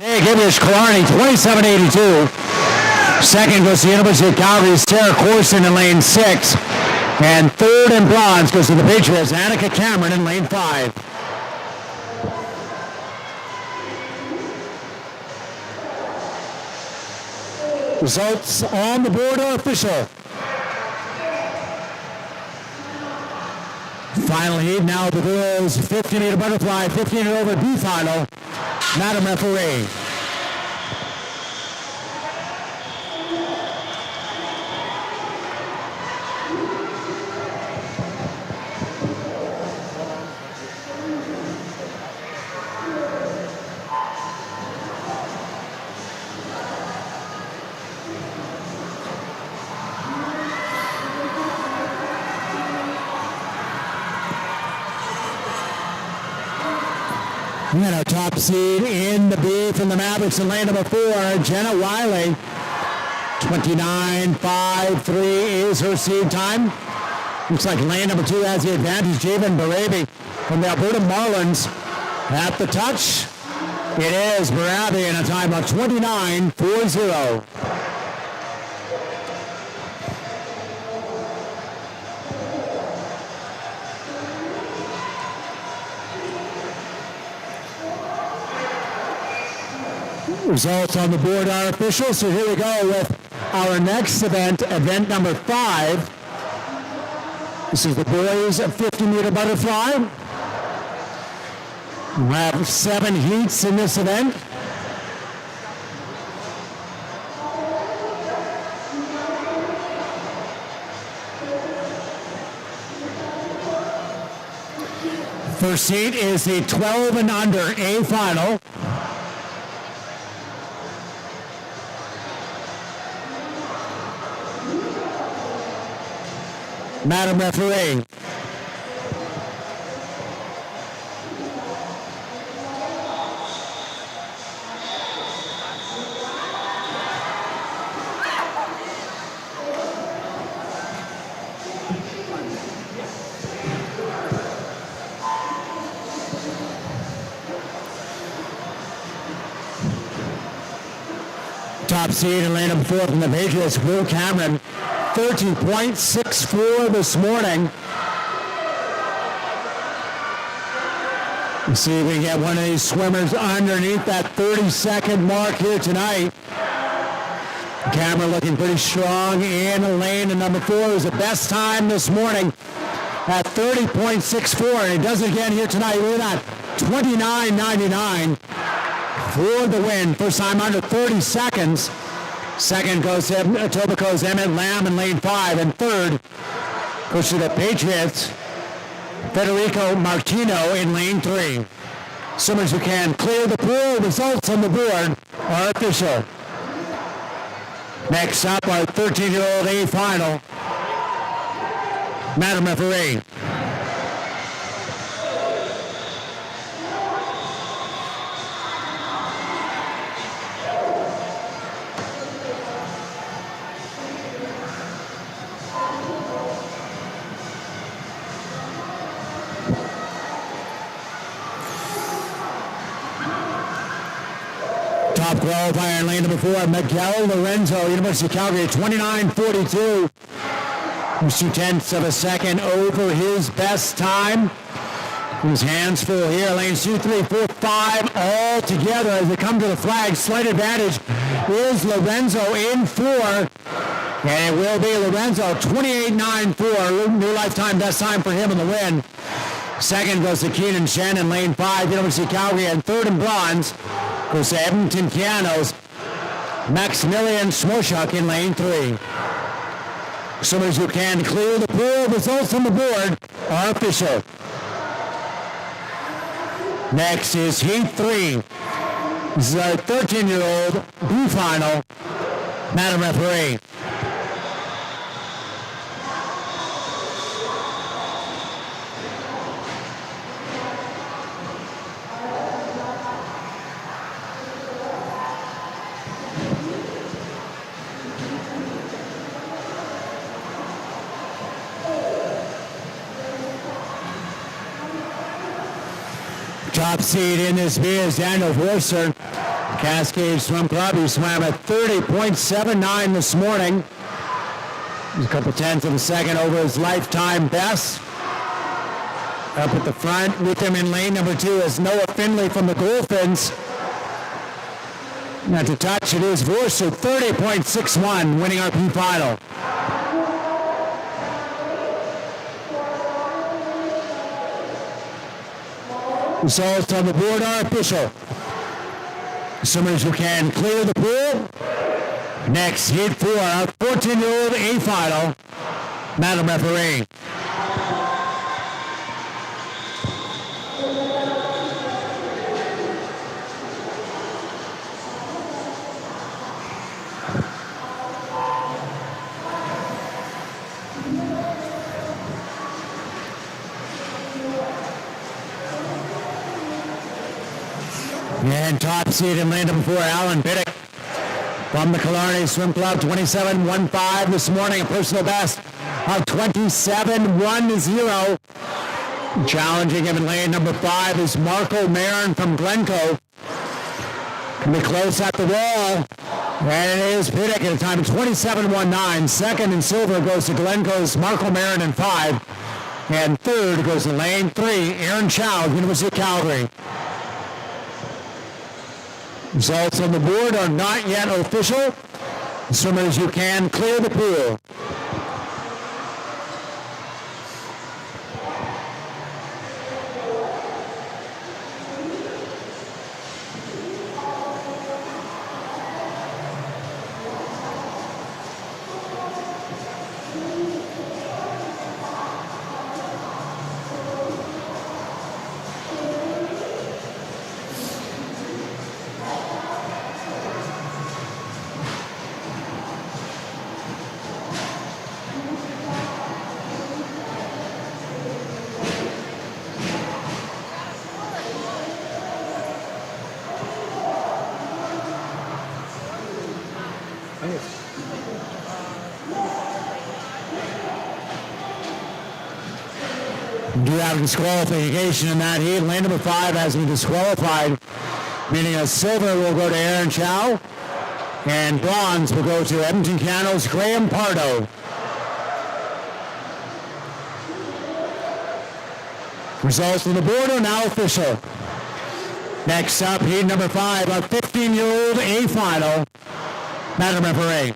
Gibberish Killarney, 27.82. Second goes to the University of Calgary's Sarah Corson in lane 6. And third and bronze goes to the Patriots, Annika Cameron in lane 5. Results on the board are official. Final heat now the girls 50-meter butterfly, 15 and over B final. Madam Referee. And our top seed in the B from the Mavericks in lane number 4, Jenna Wiley. 29.53 is her seed time. Looks like lane number 2 has the advantage. Javen Barabi from the Alberta Marlins at the touch. It is Barabi in a time of 29.40. Results on the board are official, so here we go with our next event, event number 5. This is the boys 50-meter butterfly. We'll have 7 heats in this event. First heat is the 12 and under A final. Madam Referee. Top seed in lane number 4 from the Patriots, Will Cameron. 30.64 this morning. Let's see if we can get one of these swimmers underneath that 30-second mark here tonight. Camera looking pretty strong in lane number 4. It was the best time this morning at 30.64. And it does it again here tonight. Look at that. 29.99 for the win. First time under 30 seconds. Second goes to Etobicoke's Emmett Lamb in lane 5. And third goes to the Patriots, Federico Martino in lane 3. Swimmers who can clear the pool. Results on the board are official. Next up, our 13-year-old A final. Madam Referee. Top qualifier in lane number 4, Miguel Lorenzo, University of Calgary, 29.42. He's 2/10 of a second over his best time. His hands full here. Lanes 2, 3, 4, 5 all together as they come to the flag. Slight advantage is Lorenzo in 4. And it will be Lorenzo, 28.94. New lifetime best time for him in the win. Second goes to Keenan Shen in lane 5, University of Calgary, and third in bronze goes to Edmonton Pianos, Maximilian Smoshuk in lane 3. Swimmers who can clear the pool. Results on the board are official. Next is Heat 3. This is our 13-year-old B final. Madam Referee. Top seed in this B is Daniel Worcester. Cascade Swim Club. He swam at 30.79 this morning. He's a couple tenths of a second over his lifetime best. Up at the front with him in lane number 2 is Noah Finley from the Dolphins. Not to touch, it is Vorser, 30.61, winning our P final. Results on the board are official. Swimmers who can clear the pool. Next, heat 4, our 14-year-old A final. Madam Referee. And top seed in lane number 4, Alan Biddick from the Killarney Swim Club, 27.15 this morning, a personal best of 27.10. Challenging him in lane number 5 is Marco Marin from Glencoe. Can be close at the wall. And it is Biddick at a time of 27.19. Second in silver goes to Glencoe's Marco Marin in 5. And third goes to lane 3, Aaron Chow, University of Calgary. Results on the board are not yet official. Swimmers, you can clear the pool. Do have disqualification in that heat. Lane number 5 has been disqualified, meaning a silver will go to Aaron Chow, and bronze will go to Edmonton Cano's Graham Pardo. Results on the board are now official. Next up, heat number 5, a 15-year-old A final. Madam Referee.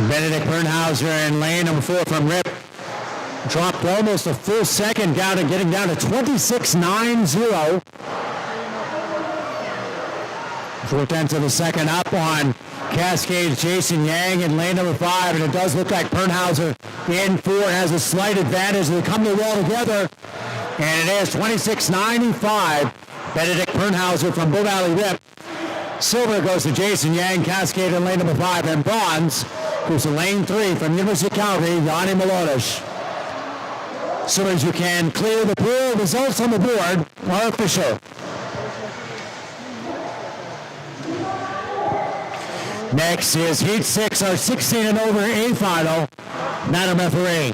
Benedict Bernhauser in lane number 4 from Rip. Dropped almost a full second down and getting down to 26.90. 4/10 of a second up on Cascade's Jason Yang in lane number 5. And it does look like Bernhauser in 4 has a slight advantage. They come to the wall together. And it is 26.95. Benedict Bernhauser from Bow Valley Rip. Silver goes to Jason Yang, Cascade in lane number 5. And bronze goes to lane 3 from University of Calgary, Yanni Melodish. So as you can clear the pool, results on the board are official. Next is Heat 6, our 16 and over A final. Madam Referee.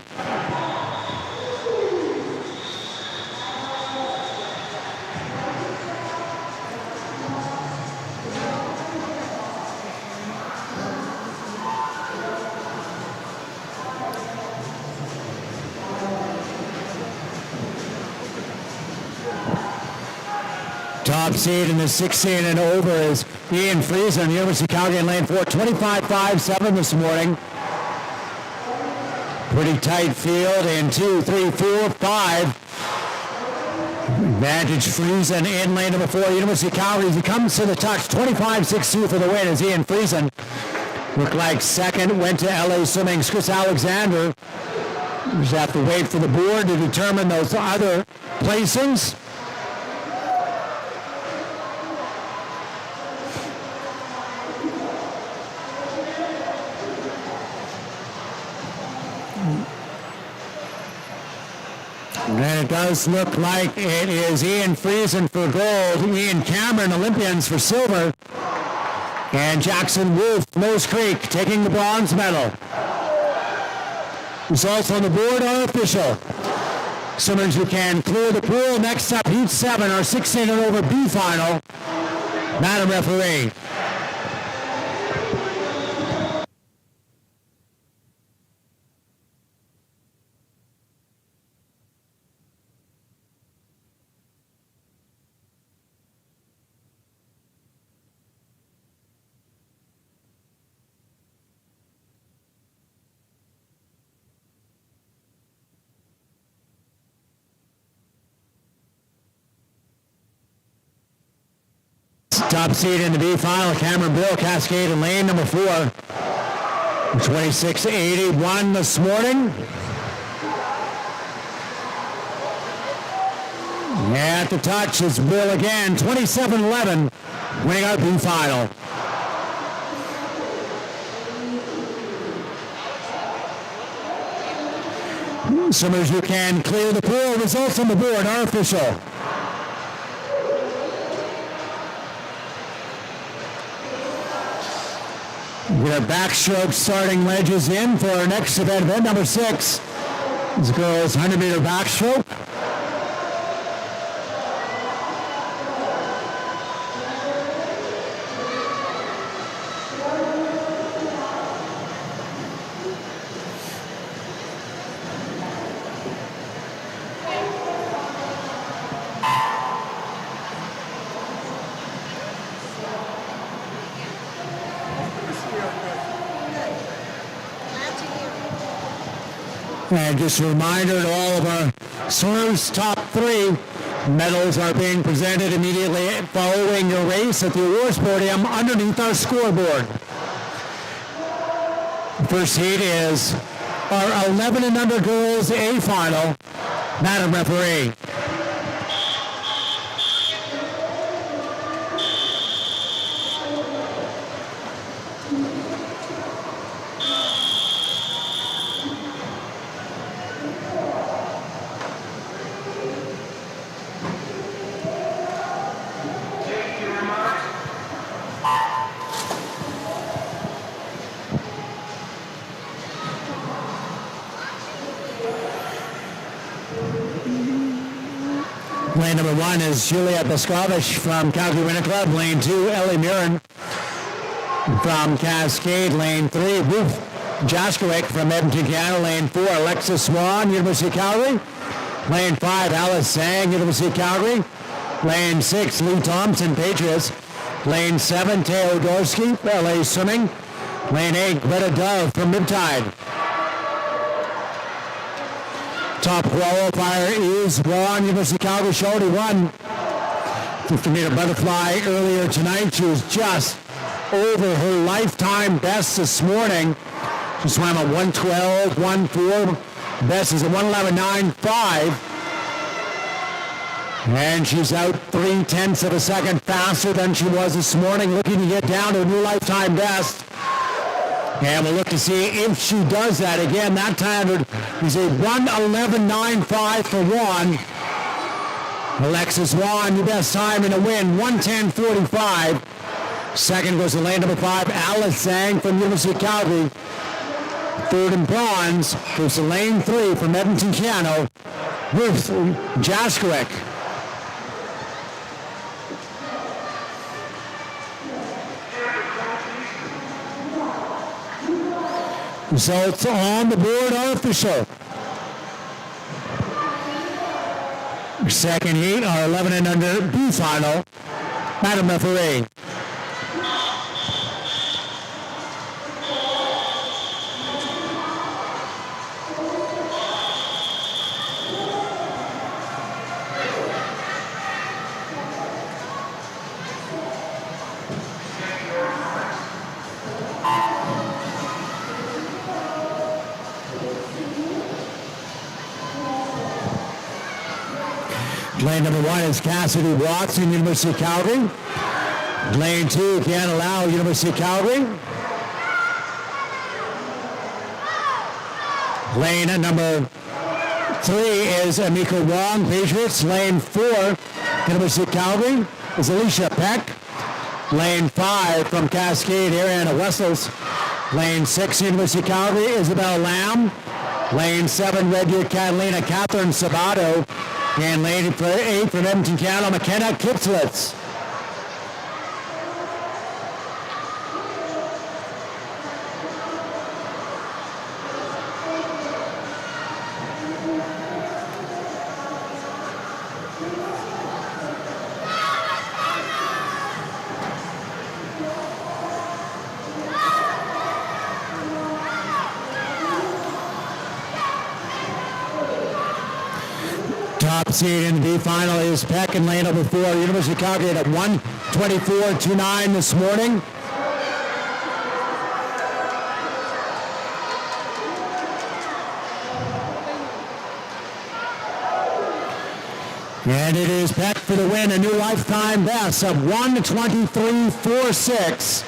Top seed in the 16 and over is Ian Friesen, University of Calgary in lane 4, 25.57 this morning. Pretty tight field in 2, 3, 4, 5. Advantage Friesen in lane number 4, University of Calgary. He comes to the touch, 25.62 for the win as Ian Friesen. Looked like second, went to LA Swimming's Chris Alexander. You just have to wait for the board to determine those other placings. And it does look like it is Ian Friesen for gold, Ian Cameron, Olympians, for silver, and Jackson Wolf, Nose Creek, taking the bronze medal. Results on the board are official. Swimmers who can clear the pool. Next up, Heat 7, our 16 and over B final. Madam Referee. Top seed in the B final, Cameron Bill, Cascade and Lane, number 4. 26-81 this morning. At the touch is Bill again, 27-11, winning our B final. Swimmers who can clear the pool. Results on the board are official. We have backstroke starting ledges in for our next event number 6. This girls 100-meter backstroke. And just a reminder to all of our swimmers, top 3 medals are being presented immediately following your race at the awards podium underneath our scoreboard. The first heat is our 11 and under girls A final. Madam Referee. Lane number 1 is Juliet Boscovich from Calgary Winter Club. Lane 2, Ellie Mirren from Cascade. Lane 3, Ruth Jaskowick from Edmonton, Canada. Lane 4, Alexis Swan, University of Calgary. Lane 5, Alice Sang, University of Calgary. Lane 6, Lee Thompson, Patriots. Lane 7, Teo Dorsky, LA Swimming. Lane 8, Greta Dove from Riptide. Top qualifier is Ron, University of Calgary. She already won 50-meter butterfly earlier tonight. She was just over her lifetime best this morning. She swam a 1:12, 1:4. Best is a 1:11.95. And she's out 0.3 of a second faster than she was this morning, looking to get down to a new lifetime best. And we'll look to see if she does that again. That time is a 1:11.95 for Juan. Alexis Juan, your best time in a win, 1:10.45. Second goes to lane number 5, Alice Sang from University of Calgary. Third in bronze goes to lane 3 from Edmonton, Canada, Ruth Jaskowick. Results on the board are official. Second heat, our 11 and under B final. Madam Referee. Lane number 1 is Cassidy Watson, University of Calgary. Lane 2, Kiana Lau, University of Calgary. Lane number 3 is Amika Wong, Patriots. Lane 4, University of Calgary, is Alicia Peck. Lane 5 from Cascade, Ariana Wessels. Lane 6, University of Calgary, Isabel Lamb. Lane 7, Red Deer Catalina, Catherine Sabato. And lane 8 from Edmonton, Canada, McKenna Kipslitz. Top seed in the B final is Peck in lane number 4. University of Calgary at 1:24.29 this morning. And it is Peck for the win, a new lifetime best of 1:23.46.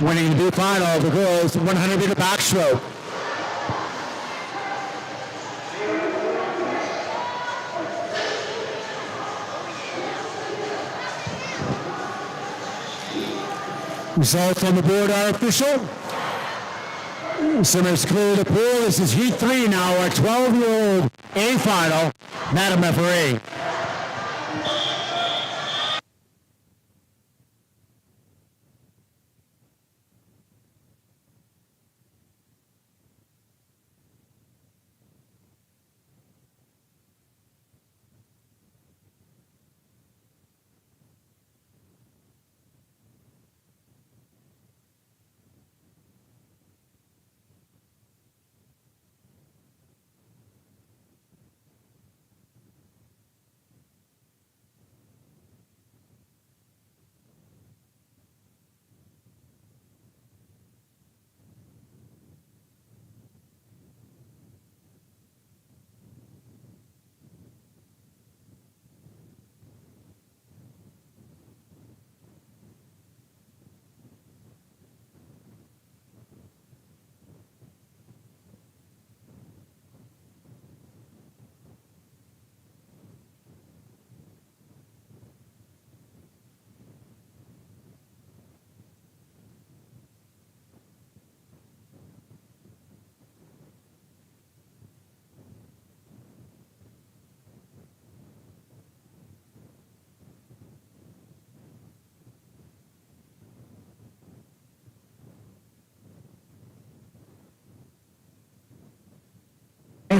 Winning the B final of the girls 100-meter backstroke. Results on the board are official. Swimmers clear the pool. This is Heat 3 now, our 12-year-old A final. Madam Referee.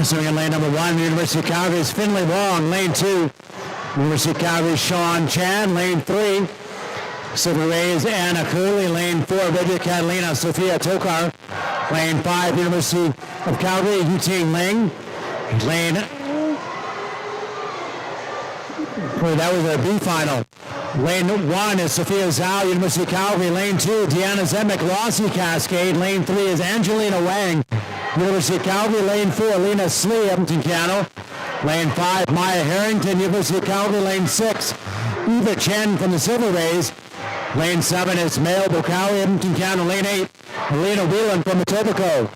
So in lane number 1, the University of Calgary is Finley Wong. Lane 2, University of Calgary, Sean Chan. Lane 3, Silver Rays, Anna Curley. Lane 4, Red Deer Catalina, Sophia Tokar. Lane 5, University of Calgary, Yuting Ling. Lane, that was a B final. Lane 1 is Sophia Zhao, University of Calgary. Lane 2, Deanna Zemek, Rossi Cascade. Lane 3 is Angelina Wang, University of Calgary. Lane 4, Lena Slee, Edmonton, Canada. Lane 5, Maya Harrington, University of Calgary. Lane 6, Eva Chen from the Silver Rays. Lane 7 is Mayo Bokawi, Edmonton, Canada. Lane 8, Elena Whelan from Etobicoke.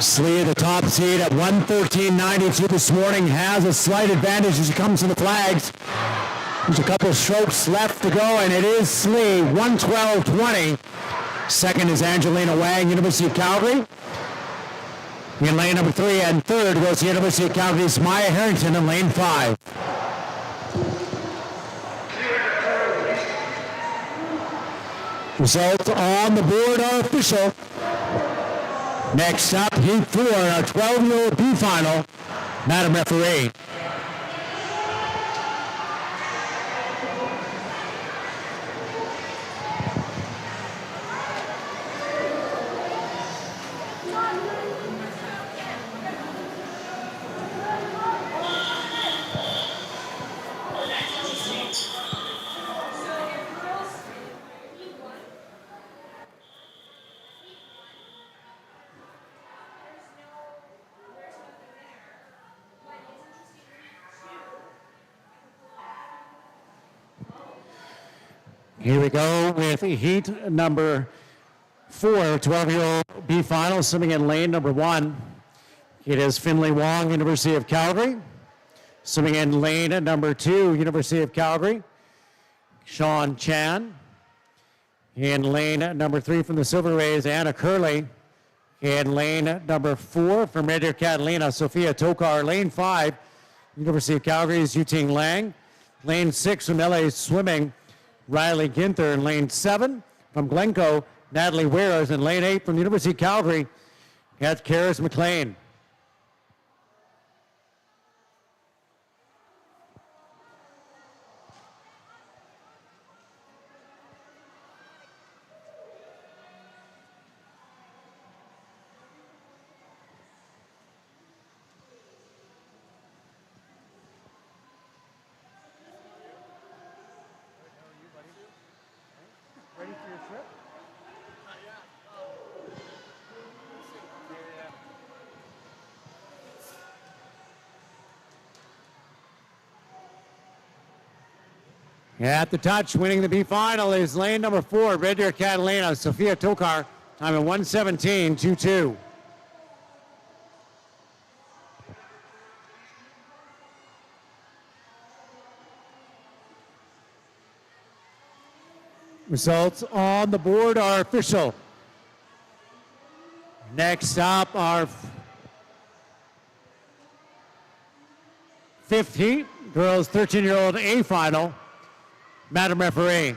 Slee, the top seed at 1:13.92 this morning, has a slight advantage as he comes to the flags. There's a couple of strokes left to go, and it is Slee, 1:12.20. Second is Angelina Wang, University of Calgary. In lane number 3 and third goes the University of Calgary's Maya Harrington in lane 5. Results on the board are official. Next up, Heat 4, our 12-year-old B final. Madam Referee. Here we go with heat number 4, 12-year-old B final, swimming in lane number 1. It is Finley Wong, University of Calgary. Swimming in lane number 2, University of Calgary, Sean Chan. In lane number 3 from the Silver Rays, Anna Curley. In lane number 4 from Red Deer Catalina, Sophia Tokar. Lane 5, University of Calgary's Yuting Lang. Lane 6 from LA Swimming, Riley Ginther. In lane 7 from Glencoe, Natalie Wares. In lane 8 from University of Calgary, that's Karis McLean. At the touch, winning the B final is lane number 4, Red Deer Catalina, Sophia Tokar, time at 1:17.22. Results on the board are official. Next up, our fifth heat, girls 13-year-old A final. Madam Referee.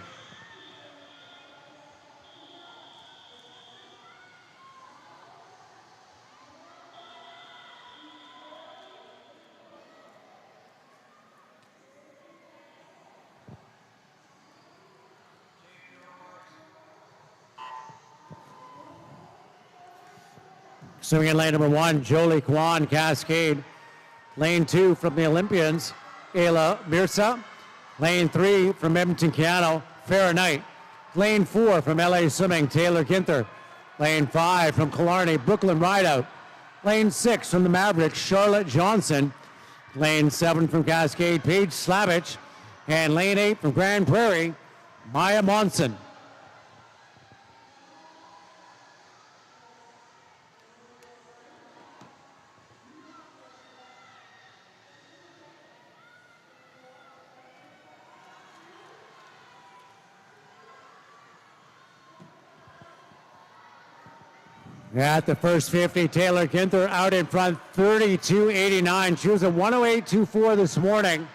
Swimming in lane number 1, Jolie Kwan, Cascade. Lane 2 from the Olympians, Ayla Mirza. Lane 3 from Edmonton Keano, Farah Knight. Lane 4 from LA Swimming, Taylor Ginther. Lane 5 from Killarney, Brooklyn Rideout. Lane 6 from the Mavericks, Charlotte Johnson. Lane 7 from Cascade, Paige Slavich. And lane 8 from Grand Prairie, Maya Monson. At the first 50, Taylor Ginther out in front, 32.89. She was a 108.24 this morning.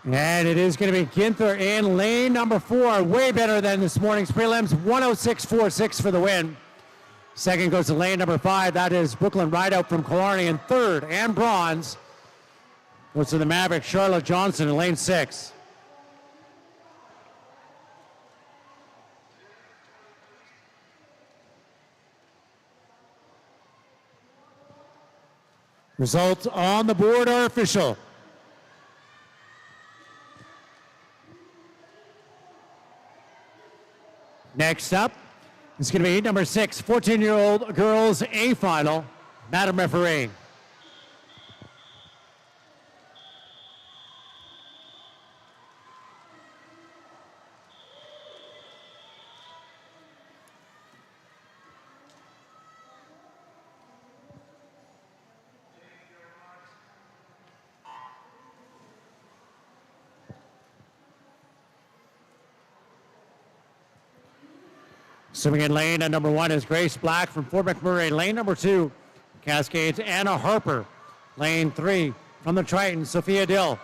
And it is going to be Ginther in lane number 4, way better than this morning's prelims, 106.46 for the win. Second goes to lane number 5, that is Brooklyn Rideout from Killarney. And third, and bronze, goes to the Maverick, Charlotte Johnson in lane 6. Results on the board are official. Next up is going to be heat number 6, 14-year-old girls A final. Madam Referee. Swimming in lane at number 1 is Grace Black from Fort McMurray. Lane number 2, Cascades, Anna Harper. Lane 3 from the Triton, Sophia Dill.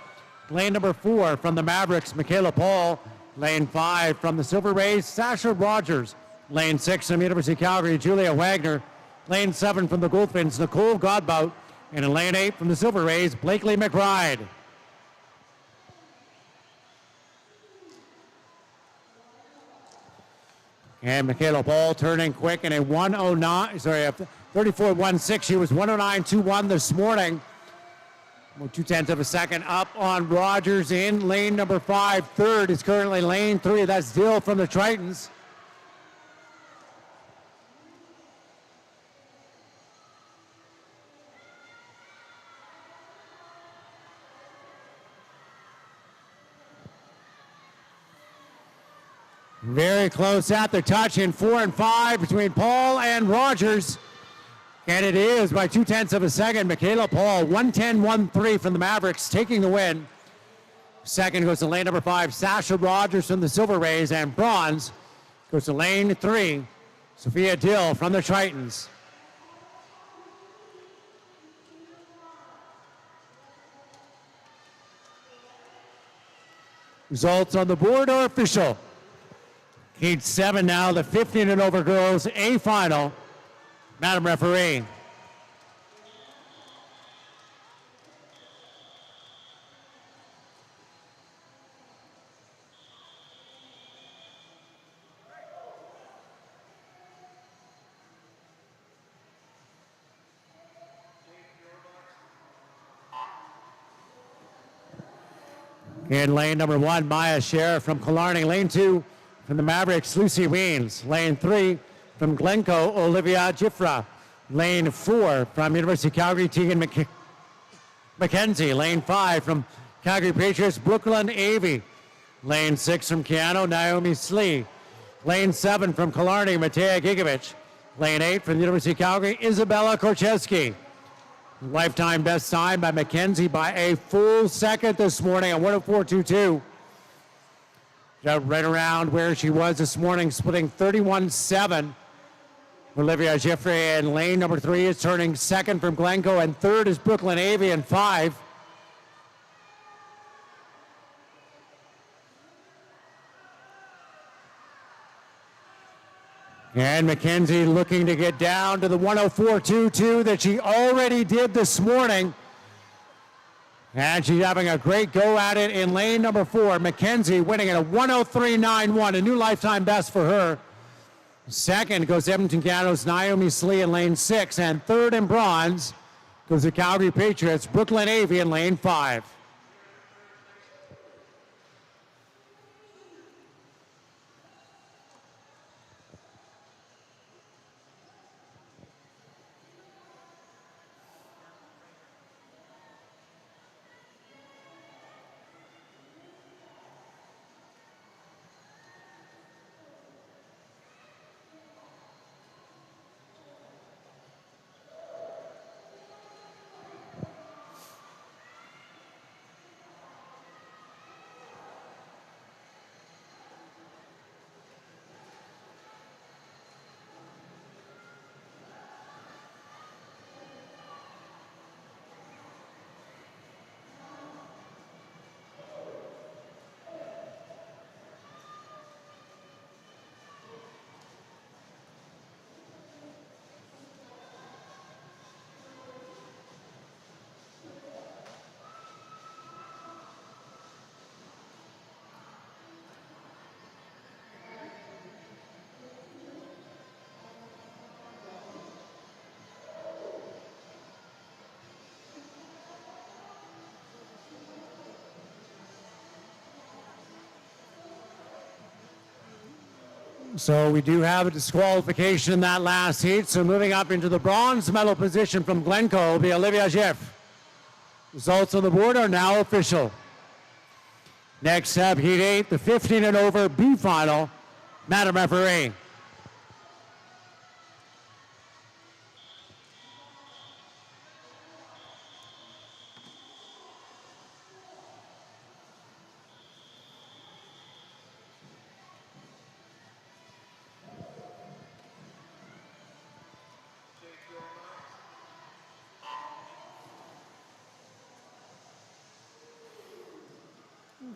Lane number 4 from the Mavericks, Michaela Paul. Lane 5 from the Silver Rays, Sasha Rogers. Lane 6 from University of Calgary, Julia Wagner. Lane 7 from the Goldfinns, Nicole Godbout. And in lane 8 from the Silver Rays, Blakely McBride. And Michaela Paul turning quick in a 34.16. She was 109.21 this morning. 2/10 of a second up on Rogers in lane number 5. Third is currently lane 3. That's Dill from the Tritons. Very close at the touch in 4 and 5 between Paul and Rogers. And it is by 0.2 of a second. Michaela Paul, 1:10.13 from the Mavericks, taking the win. Second goes to lane number 5, Sasha Rogers from the Silver Rays. And bronze goes to lane 3, Sophia Dill from the Tritons. Results on the board are official. Heat 7 now, the 15 and over girls A final. Madam Referee. In lane number 1, Maya Sheriff from Killarney. Lane 2 from the Mavericks, Lucy Weens. Lane 3 from Glencoe, Olivia Giffra. Lane 4 from University of Calgary, Tegan McKenzie. Lane 5 from Calgary Patriots, Brooklyn Avey. Lane 6 from Keano, Naomi Slee. Lane 7 from Killarney, Matea Gigovich. Lane 8 from the University of Calgary, Isabella Korcheski. Lifetime best time by McKenzie by a full second this morning at 1:04.22. Right around where she was this morning, splitting 31.7. Olivia Giffrey in lane number 3 is turning second from Glencoe, and third is Brooklyn Avey in 5. And McKenzie looking to get down to the 1:04.22 that she already did this morning. And she's having a great go at it in lane number 4. McKenzie winning at a 1:03.91, a new lifetime best for her. Second goes Edmonton Cano's Naomi Slee in lane 6. And third in bronze goes the Calgary Patriots, Brooklyn Avey in lane 5. So we do have a disqualification in that last heat. So moving up into the bronze medal position from Glencoe will be Olivia Giff. Results on the board are now official. Next up, heat 8, the 15 and over B final. Madam Referee.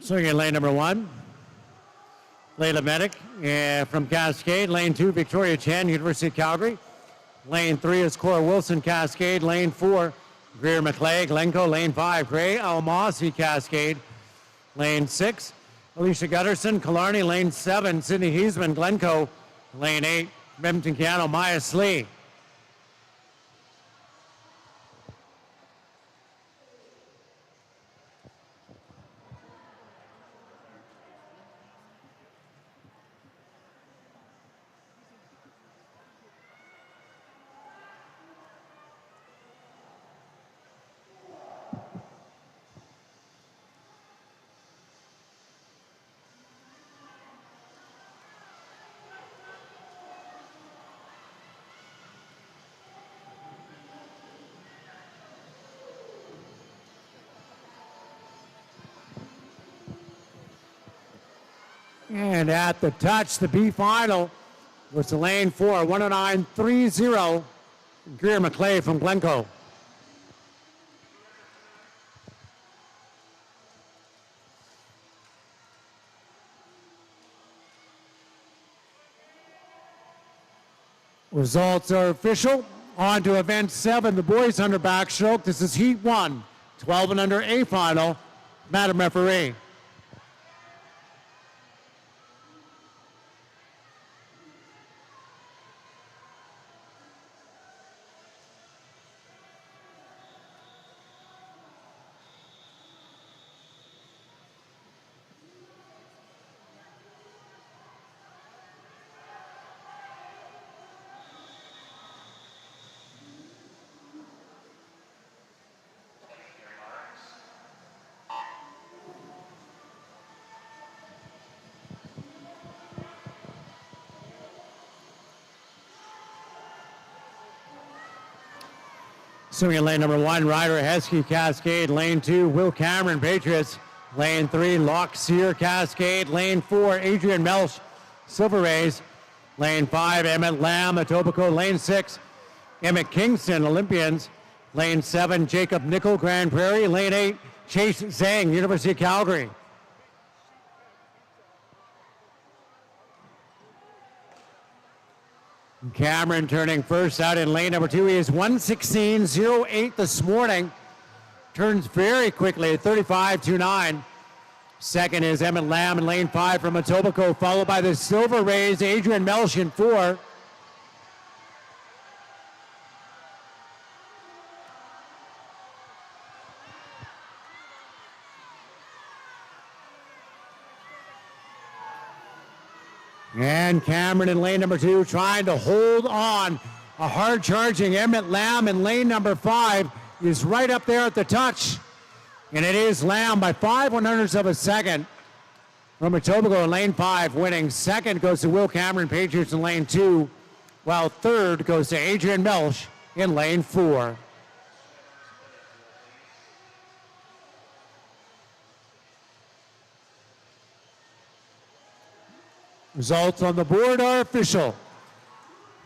Swinging in lane number 1, Layla Medic from Cascade. Lane 2, Victoria Chen, University of Calgary. Lane 3 is Cora Wilson, Cascade. Lane 4, Greer McClay, Glencoe. Lane 5, Gray Almasi, Cascade. Lane 6, Alicia Gutterson, Killarney. Lane 7, Sydney Heisman, Glencoe. Lane 8, Edmonton Cano, Maya Slee. And at the touch, the B final was to lane 4, 109.30, Greer McClay from Glencoe. Results are official. On to event 7, the boys under backstroke. This is heat 1, 12 and under A final. Madam referee. Swimming in lane number 1, Ryder Heskey, Cascade. Lane 2, Will Cameron, Patriots. Lane 3, Locke Sear, Cascade. Lane 4, Adrian Melch, Silver Rays. Lane 5, Emmett Lamb, Etobicoke. Lane 6, Emmett Kingston, Olympians. Lane 7, Jacob Nickel, Grand Prairie. Lane 8, Chase Zhang, University of Calgary. Cameron turning first out in lane number 2. He is 1:16.08 this morning. Turns very quickly at 35.29. Second is Emmett Lamb in lane 5 from Etobicoke, followed by the Silver Rays, Adrian Melch in 4. And Cameron in lane number 2 trying to hold on. A hard charging Emmett Lamb in lane number 5 is right up there at the touch. And it is Lamb by 5/100ths of a second from Etobicoke in lane 5 winning. Second goes to Will Cameron, Patriots in lane 2, while third goes to Adrian Melch in lane 4. Results on the board are official.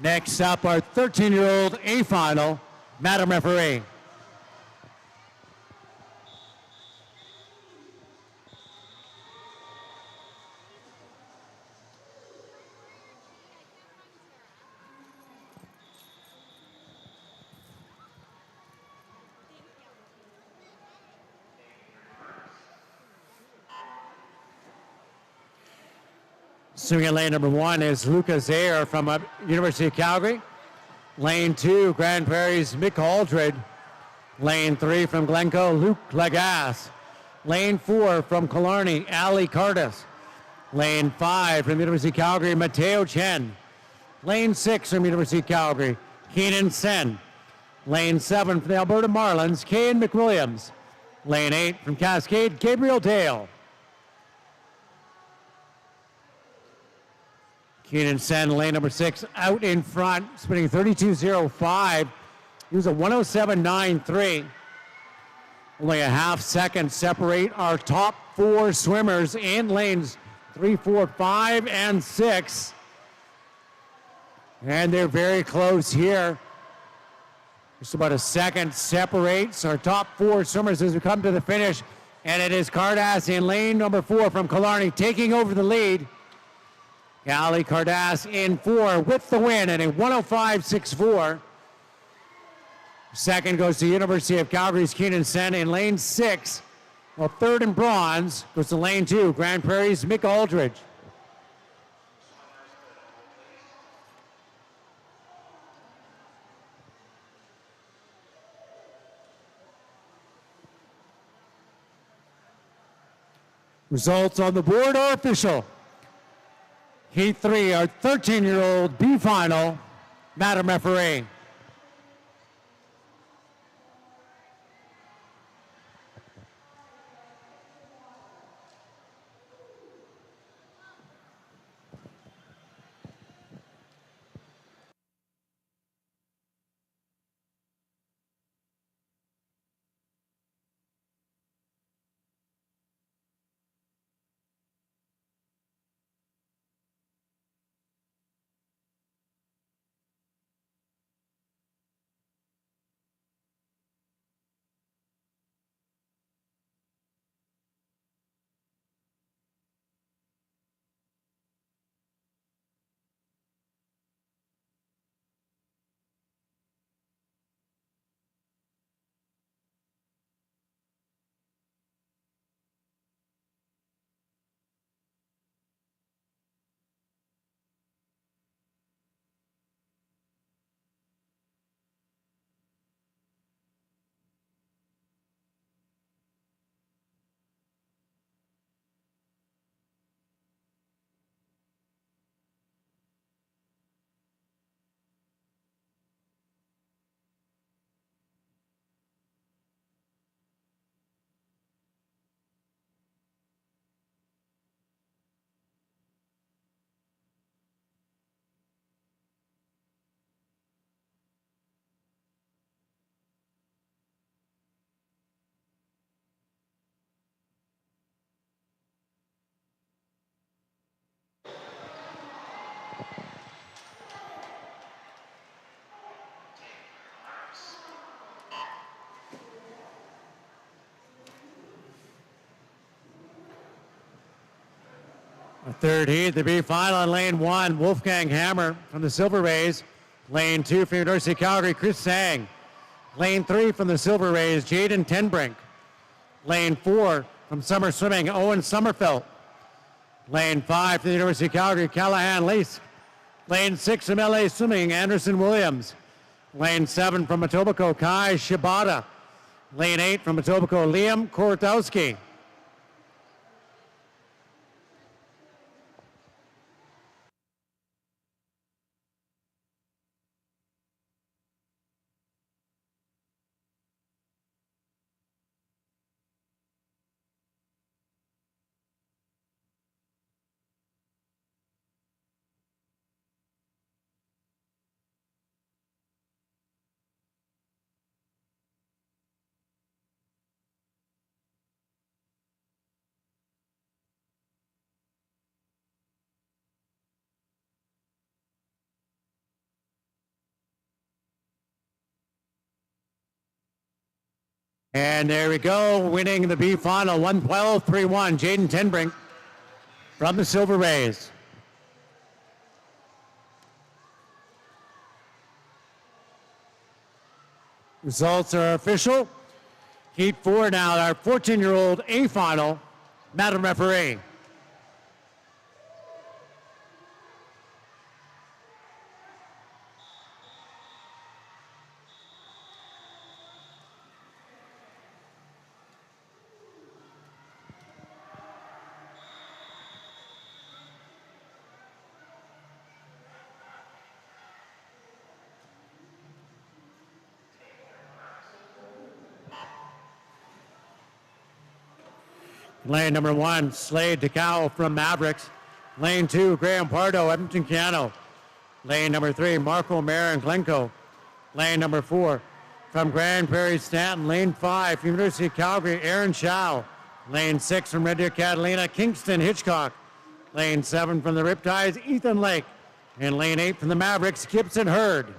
Next up, our 13-year-old A final. Madam referee. Swimming in lane number 1 is Lucas Ayer from University of Calgary. Lane 2, Grand Prairie's Mick Aldred. Lane 3 from Glencoe, Luke Lagasse. Lane 4 from Killarney, Ali Cardis. Lane 5 from University of Calgary, Mateo Chen. Lane 6 from University of Calgary, Keenan Sen. Lane 7 from the Alberta Marlins, Kane McWilliams. Lane 8 from Cascade, Gabriel Dale. Keenan Sen, lane number 6, out in front, spinning 32.05. He was a 107.93. Only a half second separate our top 4 swimmers in lanes 3, 4, 5, and 6. And they're very close here. Just about a second separates our top 4 swimmers as we come to the finish. And it is Cardass in lane number 4 from Killarney taking over the lead. Ali Cardass in 4 with the win at a 105.64. Second goes to University of Calgary's Keenan Sen in lane 6. Well, third in bronze goes to lane 2, Grand Prairie's Mick Aldridge. Results on the board are official. Heat 3, our 13-year-old B final. Madam referee. A third heat, the B final in lane 1, Wolfgang Hammer from the Silver Rays. Lane 2 from University of Calgary, Chris Sang. Lane 3 from the Silver Rays, Jaden Tenbrink. Lane 4 from Summer Swimming, Owen Sommerfeld. Lane 5 from the University of Calgary, Callahan Lease. Lane 6 from LA Swimming, Anderson Williams. Lane 7 from Etobicoke, Kai Shibata. Lane 8 from Etobicoke, Liam Kortowski. And there we go, winning the B final, 112-3-1, Jaden Tenbrink from the Silver Rays. Results are official. Heat 4 now, our 14-year-old A final, Madam Referee. Lane number 1, Slade Takao from Mavericks. Lane 2, Graham Pardo, Edmonton Keanu. Lane number 3, Marco Marin, Glencoe. Lane number 4, from Grand Prairie, Stanton. Lane 5, from University of Calgary, Aaron Chow. Lane 6, from Red Deer, Catalina, Kingston Hitchcock. Lane 7, from the Riptides, Ethan Lake. And lane 8, from the Mavericks, Gibson Hurd.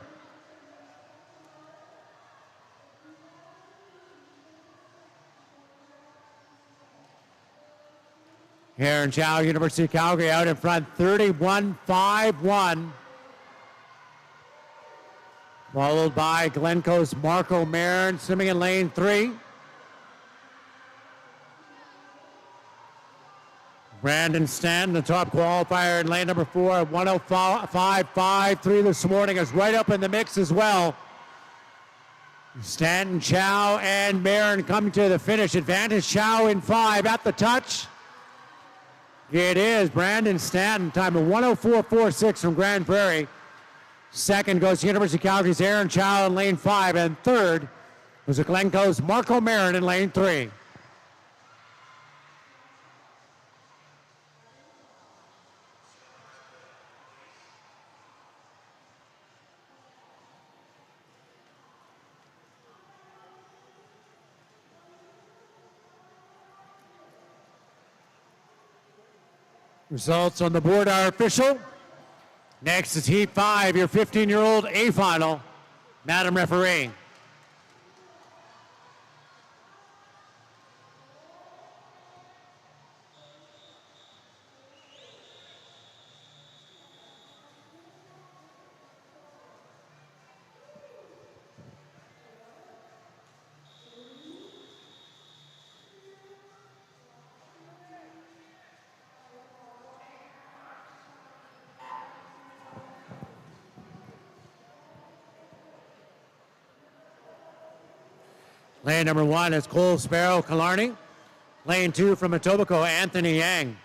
Aaron Chow, University of Calgary, out in front, 31-5-1. Followed by Glencoe's Marco Marin, swimming in lane 3. Brandon Stanton, the top qualifier in lane number 4, 105.53 this morning, is right up in the mix as well. Stanton, Chow, and Marin coming to the finish. Advantage Chow in 5 at the touch. It is Brandon Stanton, time of 104.46 from Grand Prairie. Second goes to University of Calgary's Aaron Chow in lane 5, and third was Glencoe's Marco Marin in lane 3. Results on the board are official. Next is Heat 5, your 15-year-old A final. Madam Referee. Lane number 1 is Cole Sparrow Killarney. Lane 2 from Etobicoke, Anthony Yang.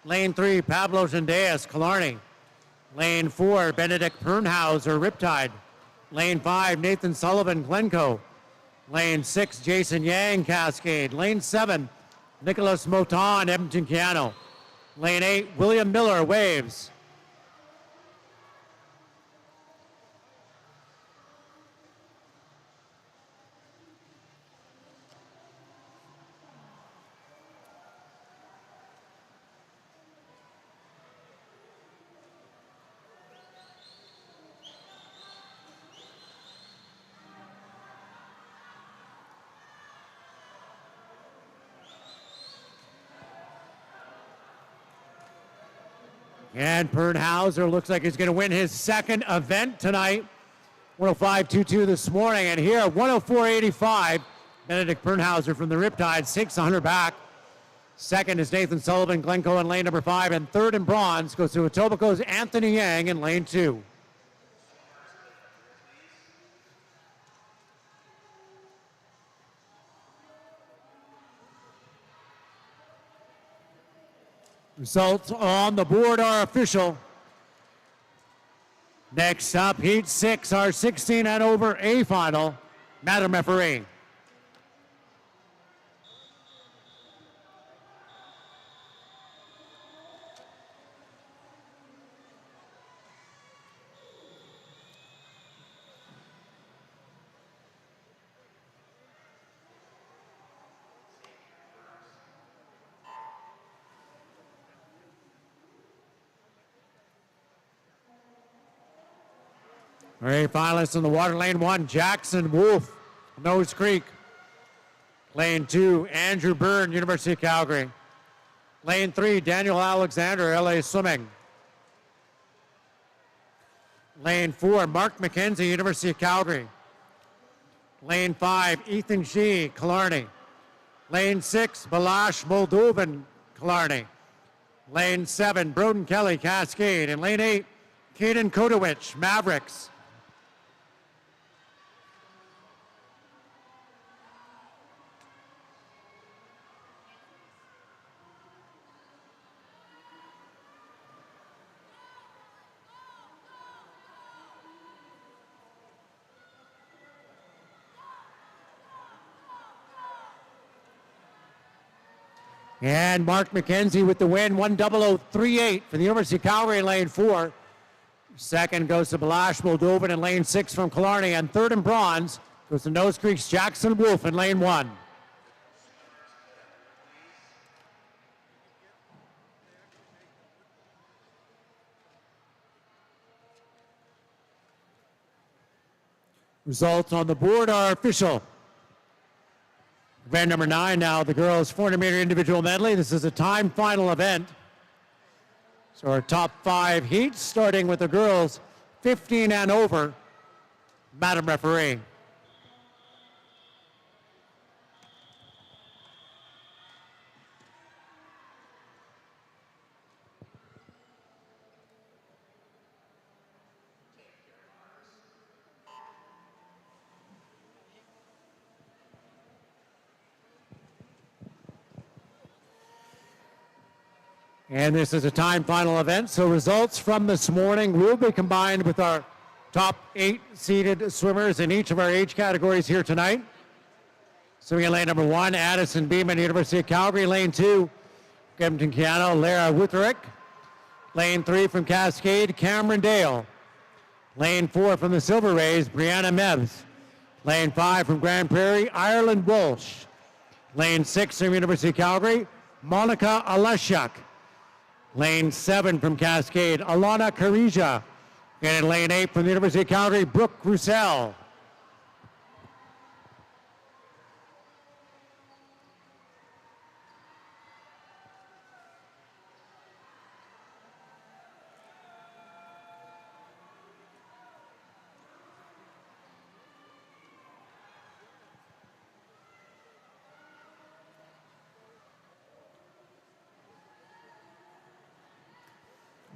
Lane 3, Pablo Zendeas, Killarney. Lane 4, Benedict Pernhauser, Riptide. Lane 5, Nathan Sullivan, Glencoe. Lane 6, Jason Yang, Cascade. Lane 7, Nicholas Moton, Edmonton Keanu. Lane 8, William Miller, Waves. And Pernhauser looks like he's going to win his second event tonight. 105.22 this morning. And here, 104.85, Benedict Pernhauser from the Riptides takes 100 back. Second is Nathan Sullivan, Glencoe in lane number 5. And third in bronze goes to Etobicoke's Anthony Yang in lane 2. Results on the board are official. Next up, Heat 6, our 16 and over A final. Madam Referee. All right, finalists in the water. Lane 1, Jackson Wolf, Nose Creek. Lane 2, Andrew Byrne, University of Calgary. Lane 3, Daniel Alexander, LA Swimming. Lane 4, Mark McKenzie, University of Calgary. Lane 5, Ethan Shee, Killarney. Lane 6, Balash Moldovan, Killarney. Lane 7, Broden Kelly, Cascade. And lane 8, Caden Kodowich, Mavericks. And Mark McKenzie with the win, 1:00.38 for the University of Calgary in lane 4. Second goes to Balash Moldovan in lane 6 from Killarney. And third in bronze goes to Nose Creek's Jackson Wolf in lane 1. Results on the board are official. Event number 9 now, the girls 400-meter individual medley. This is a time final event. So our top 5 heats, starting with the girls 15 and over. Madam Referee. And this is a time final event, so results from this morning will be combined with our top 8 seeded swimmers in each of our age categories here tonight. Swimming in lane number 1, Addison Beeman, University of Calgary. Lane 2, Kempton Keano, Lara Wutherick. Lane 3 from Cascade, Cameron Dale. Lane 4 from the Silver Rays, Brianna Mebbs. Lane 5 from Grand Prairie, Ireland Walsh. Lane 6 from University of Calgary, Monica Aleshuk. Lane 7 from Cascade, Alana Karija. And in lane 8 from the University of Calgary, Brooke Roussel.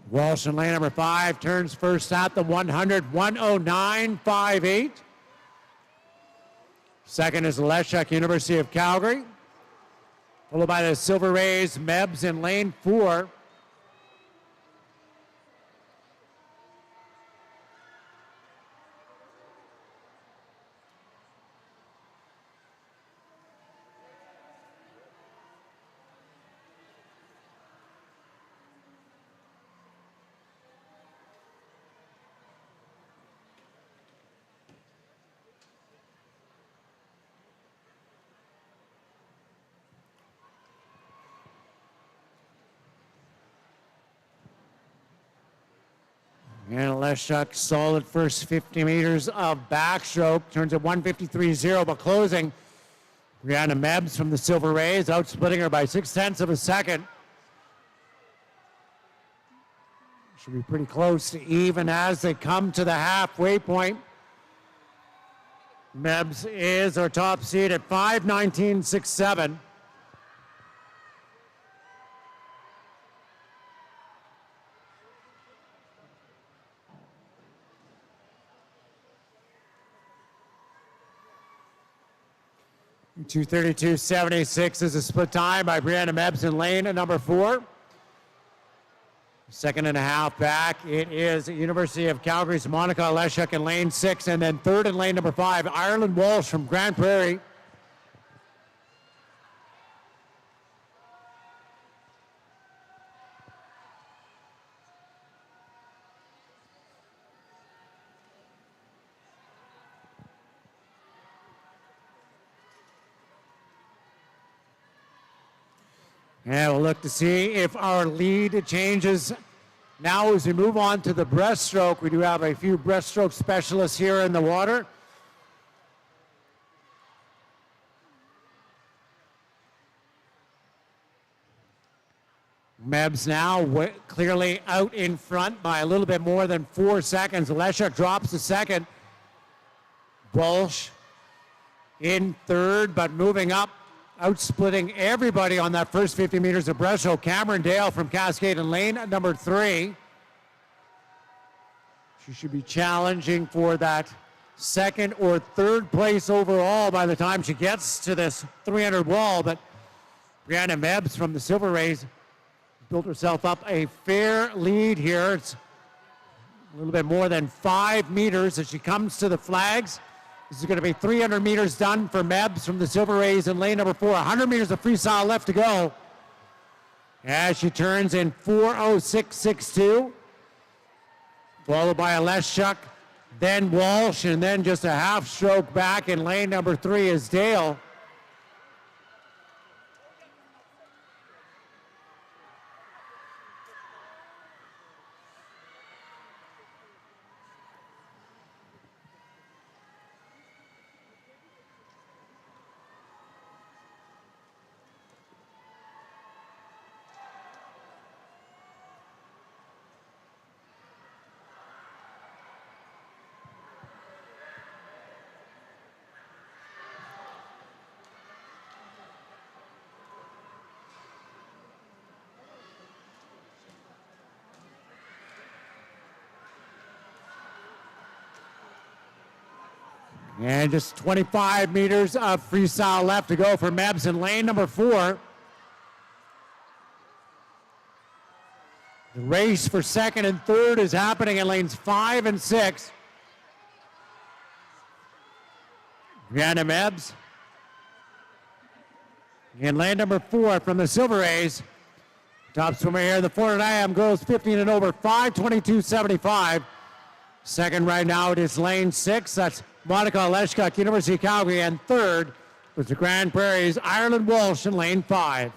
Walsh in lane number 5 turns first at the 100, 109.58. Second is Leshuk, University of Calgary. Followed by the Silver Rays, Mebbs in lane 4. And Leshuk, solid first 50 meters of backstroke. Turns at 153.0, but closing. Brianna Mebbs from the Silver Rays, outsplitting her by 0.6 of a second. Should be pretty close to even as they come to the halfway point. Mebs is our top seed at 5:19.67. $2:32.76 is a split time by Brianna Mebs in lane at number 4. Second and a half back, it is University of Calgary's Monica Leshuk in lane 6, and then third in lane number 5, Ireland Walsh from Grand Prairie. And we'll look to see if our lead changes now as we move on to the breaststroke. We do have a few breaststroke specialists here in the water. Mebs now clearly out in front by a little bit more than 4 seconds. Leshuk drops a second. Walsh in third, but moving up, outsplitting everybody on that first 50 meters of breaststroke. Cameron Dale from Cascade in lane number 3. She should be challenging for that second or third place overall by the time she gets to this 300 wall. But Brianna Mebs from the Silver Rays built herself up a fair lead here. It's a little bit more than 5 meters as she comes to the flags. This is going to be 300 meters done for Mebs from the Silver Rays in lane number 4. 100 meters of freestyle left to go. As she turns in 4:06.62. Followed by a Leshuk, then Walsh, and then just a half stroke back in lane number 3 is Dale. And just 25 meters of freestyle left to go for Mebs in lane number 4. The race for second and third is happening in lanes 5 and 6. Brianna Mebs in lane number 4 from the Silver Rays. Top swimmer here, the 400 IM girls 15 and over, 5:22.75. Second right now it is lane 6. That's Monica Leshuk, University of Calgary, and third was the Grand Prairie's Ireland Walsh in lane 5.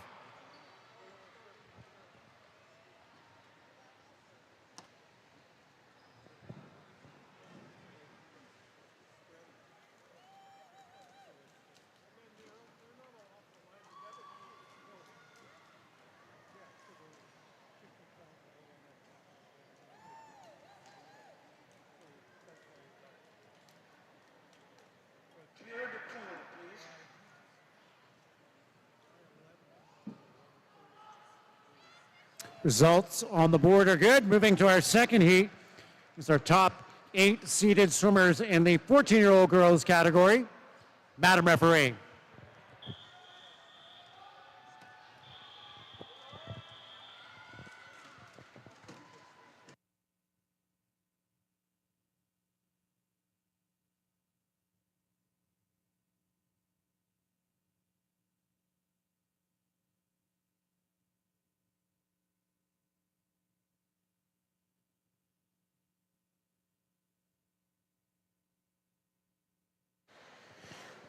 Results on the board are good. Moving to our second heat is our top 8 seeded swimmers in the 14-year-old girls category. Madam Referee.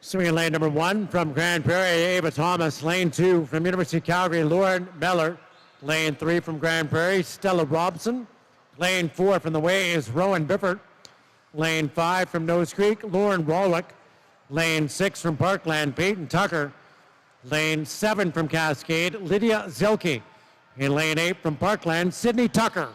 Swimming in lane number 1 from Grand Prairie, Ava Thomas. Lane 2 from University of Calgary, Lauren Meller. Lane 3 from Grand Prairie, Stella Robson. Lane 4 from the Waves, Rowan Biffert. Lane 5 from Nose Creek, Lauren Wallach. Lane 6 from Parkland, Peyton Tucker. Lane 7 from Cascade, Lydia Zilke. In lane 8 from Parkland, Sydney Tucker.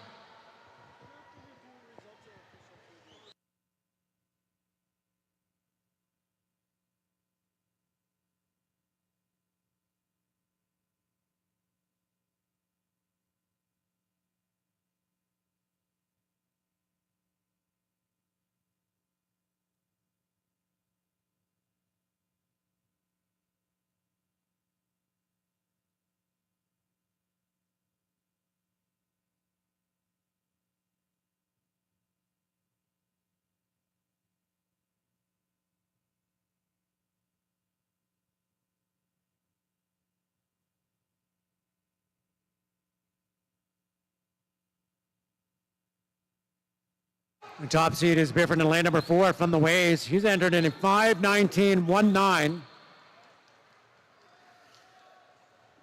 The top seed is Bifford in lane number 4 from the Waves. He's entered in 5:19.19.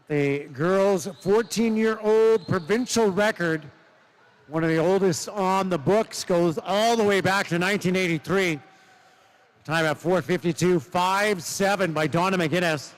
The girls' 14-year-old provincial record, one of the oldest on the books, goes all the way back to 1983. Time at 4:52.57 by Donna McGinnis.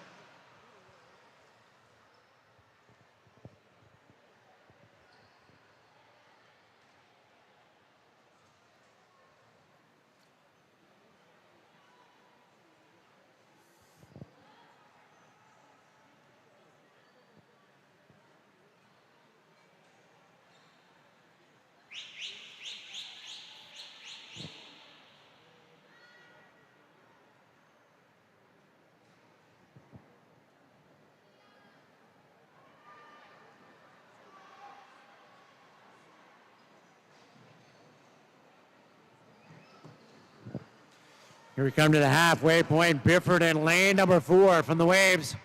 Here we come to the halfway point. Bifford in lane number 4 from the Waves.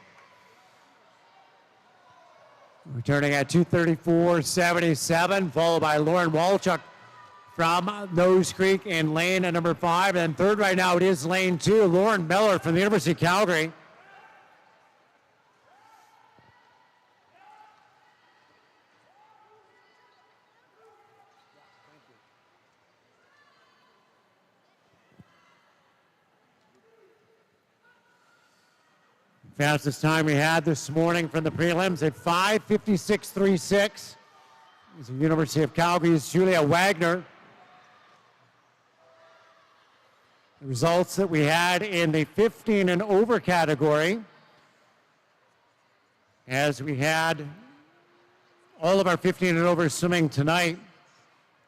Returning at 2:34.77, followed by Lauren Walchuk from Nose Creek in lane number 5. And third right now it is lane 2, Lauren Miller from the University of Calgary. Fastest time we had this morning from the prelims at 5:56.36. It's the University of Calgary's Julia Wagner. The results that we had in the 15 and over category, as we had all of our 15 and over swimming tonight.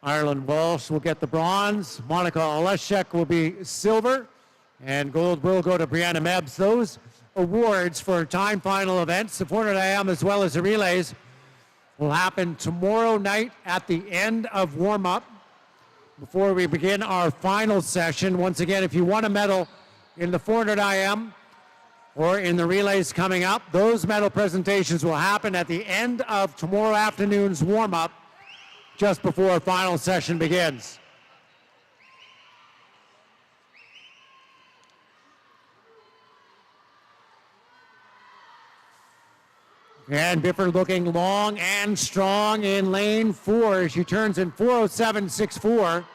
Ireland Walsh will get the bronze. Monica Oleszek will be silver. And gold will go to Brianna Mebbs. Those awards for time final events, the 400 IM as well as the relays, will happen tomorrow night at the end of warm-up before we begin our final session. Once again, if you want a medal in the 400 IM or in the relays coming up, those medal presentations will happen at the end of tomorrow afternoon's warm-up just before our final session begins. And Bifford looking long and strong in lane 4. She turns in 4:07.64.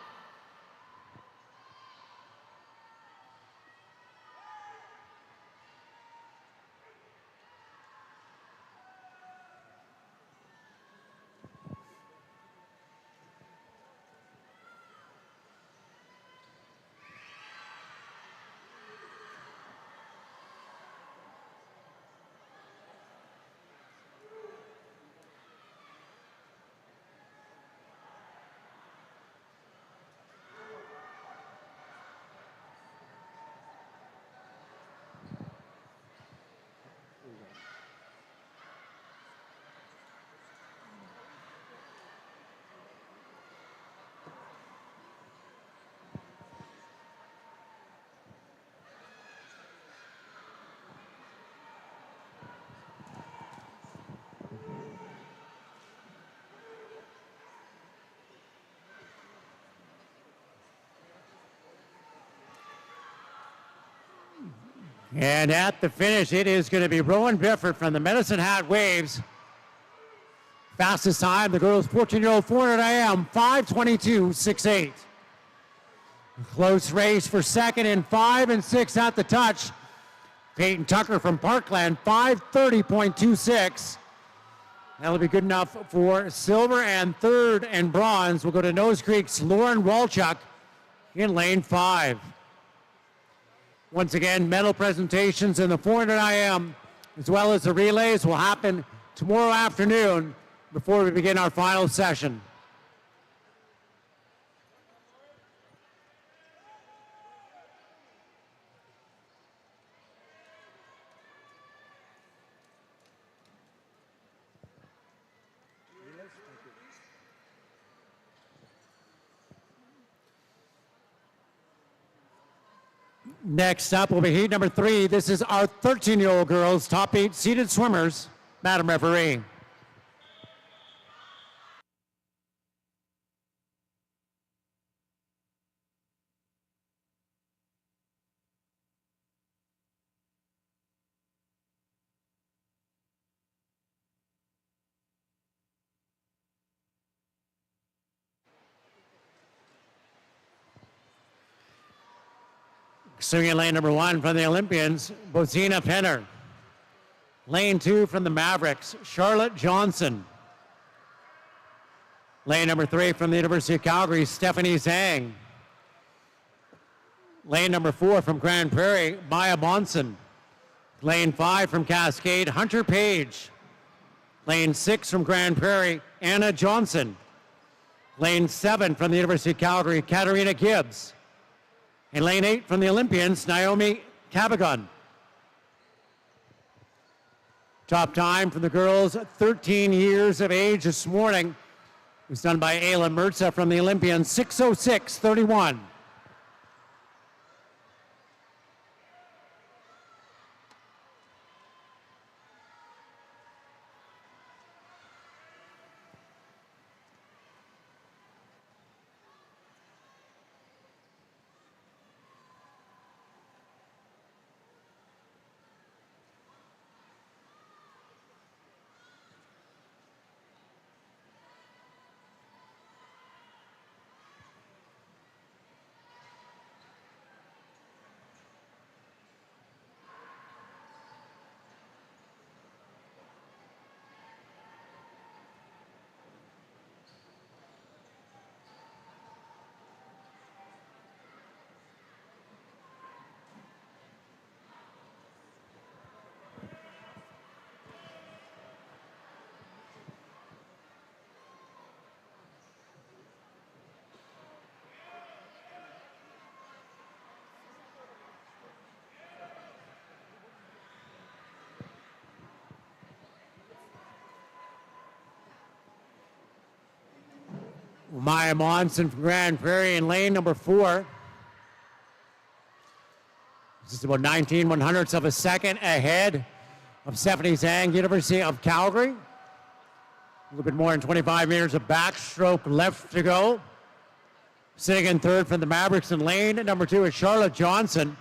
And at the finish, it is going to be Rowan Bifford from the Medicine Hat Waves. Fastest time, the girls' 14-year-old 400 IM, 5:22.68. Close race for second and 5 and 6 at the touch. Peyton Tucker from Parkland, 5:30.26. That'll be good enough for silver, and third and bronze will go to Nose Creek's Lauren Walchuk in lane 5. Once again, medal presentations in the 400 IM as well as the relays will happen tomorrow afternoon before we begin our final session. Next up will be heat number 3. This is our 13-year-old girls, top 8 seeded swimmers. Madam Referee. Swinging lane number 1 from the Olympians, Bozina Penner. Lane 2 from the Mavericks, Charlotte Johnson. Lane number 3 from the University of Calgary, Stephanie Zhang. Lane number 4 from Grand Prairie, Maya Monson. Lane 5 from Cascade, Hunter Page. Lane 6 from Grand Prairie, Anna Johnson. Lane 7 from the University of Calgary, Katarina Gibbs. And lane 8 from the Olympians, Naomi Cabagon. Top time from the girls, 13 years of age this morning. It was done by Ayla Merza from the Olympians, 6:06:31. Maya Monson from Grand Prairie in lane number 4. This is about 19/100ths of a second ahead of Stephanie Zhang, University of Calgary. A little bit more than 25 meters of backstroke left to go. Sitting in third from the Mavericks in lane number 2 is Charlotte Johnson.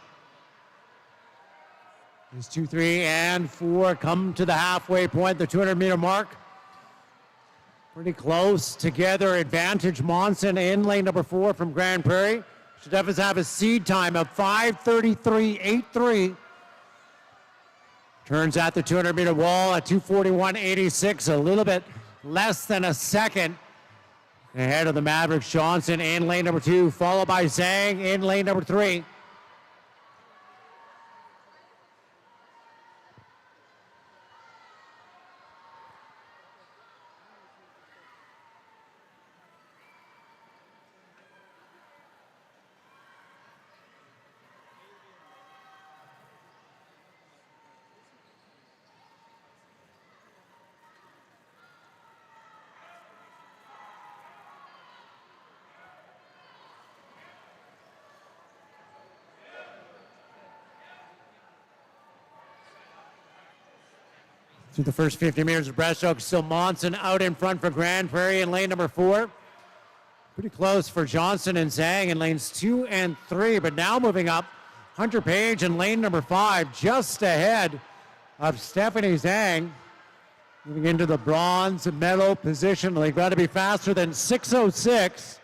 These 2, 3, and 4 come to the halfway point, the 200-meter mark. Pretty close together. Advantage Monson in lane number 4 from Grand Prairie. Should have a seed time of 5:33.83. Turns at the 200-meter wall at 2:41.86, a little bit less than a second ahead of the Mavericks. Johnson in lane number 2, followed by Zhang in lane number 3. Through the first 50 meters of breaststroke, still Monson out in front for Grand Prairie in lane number 4. Pretty close for Johnson and Zhang in lanes 2 and 3, but now moving up, Hunter Page in lane number 5, just ahead of Stephanie Zhang. Moving into the bronze medal position. They've got to be faster than 6:06.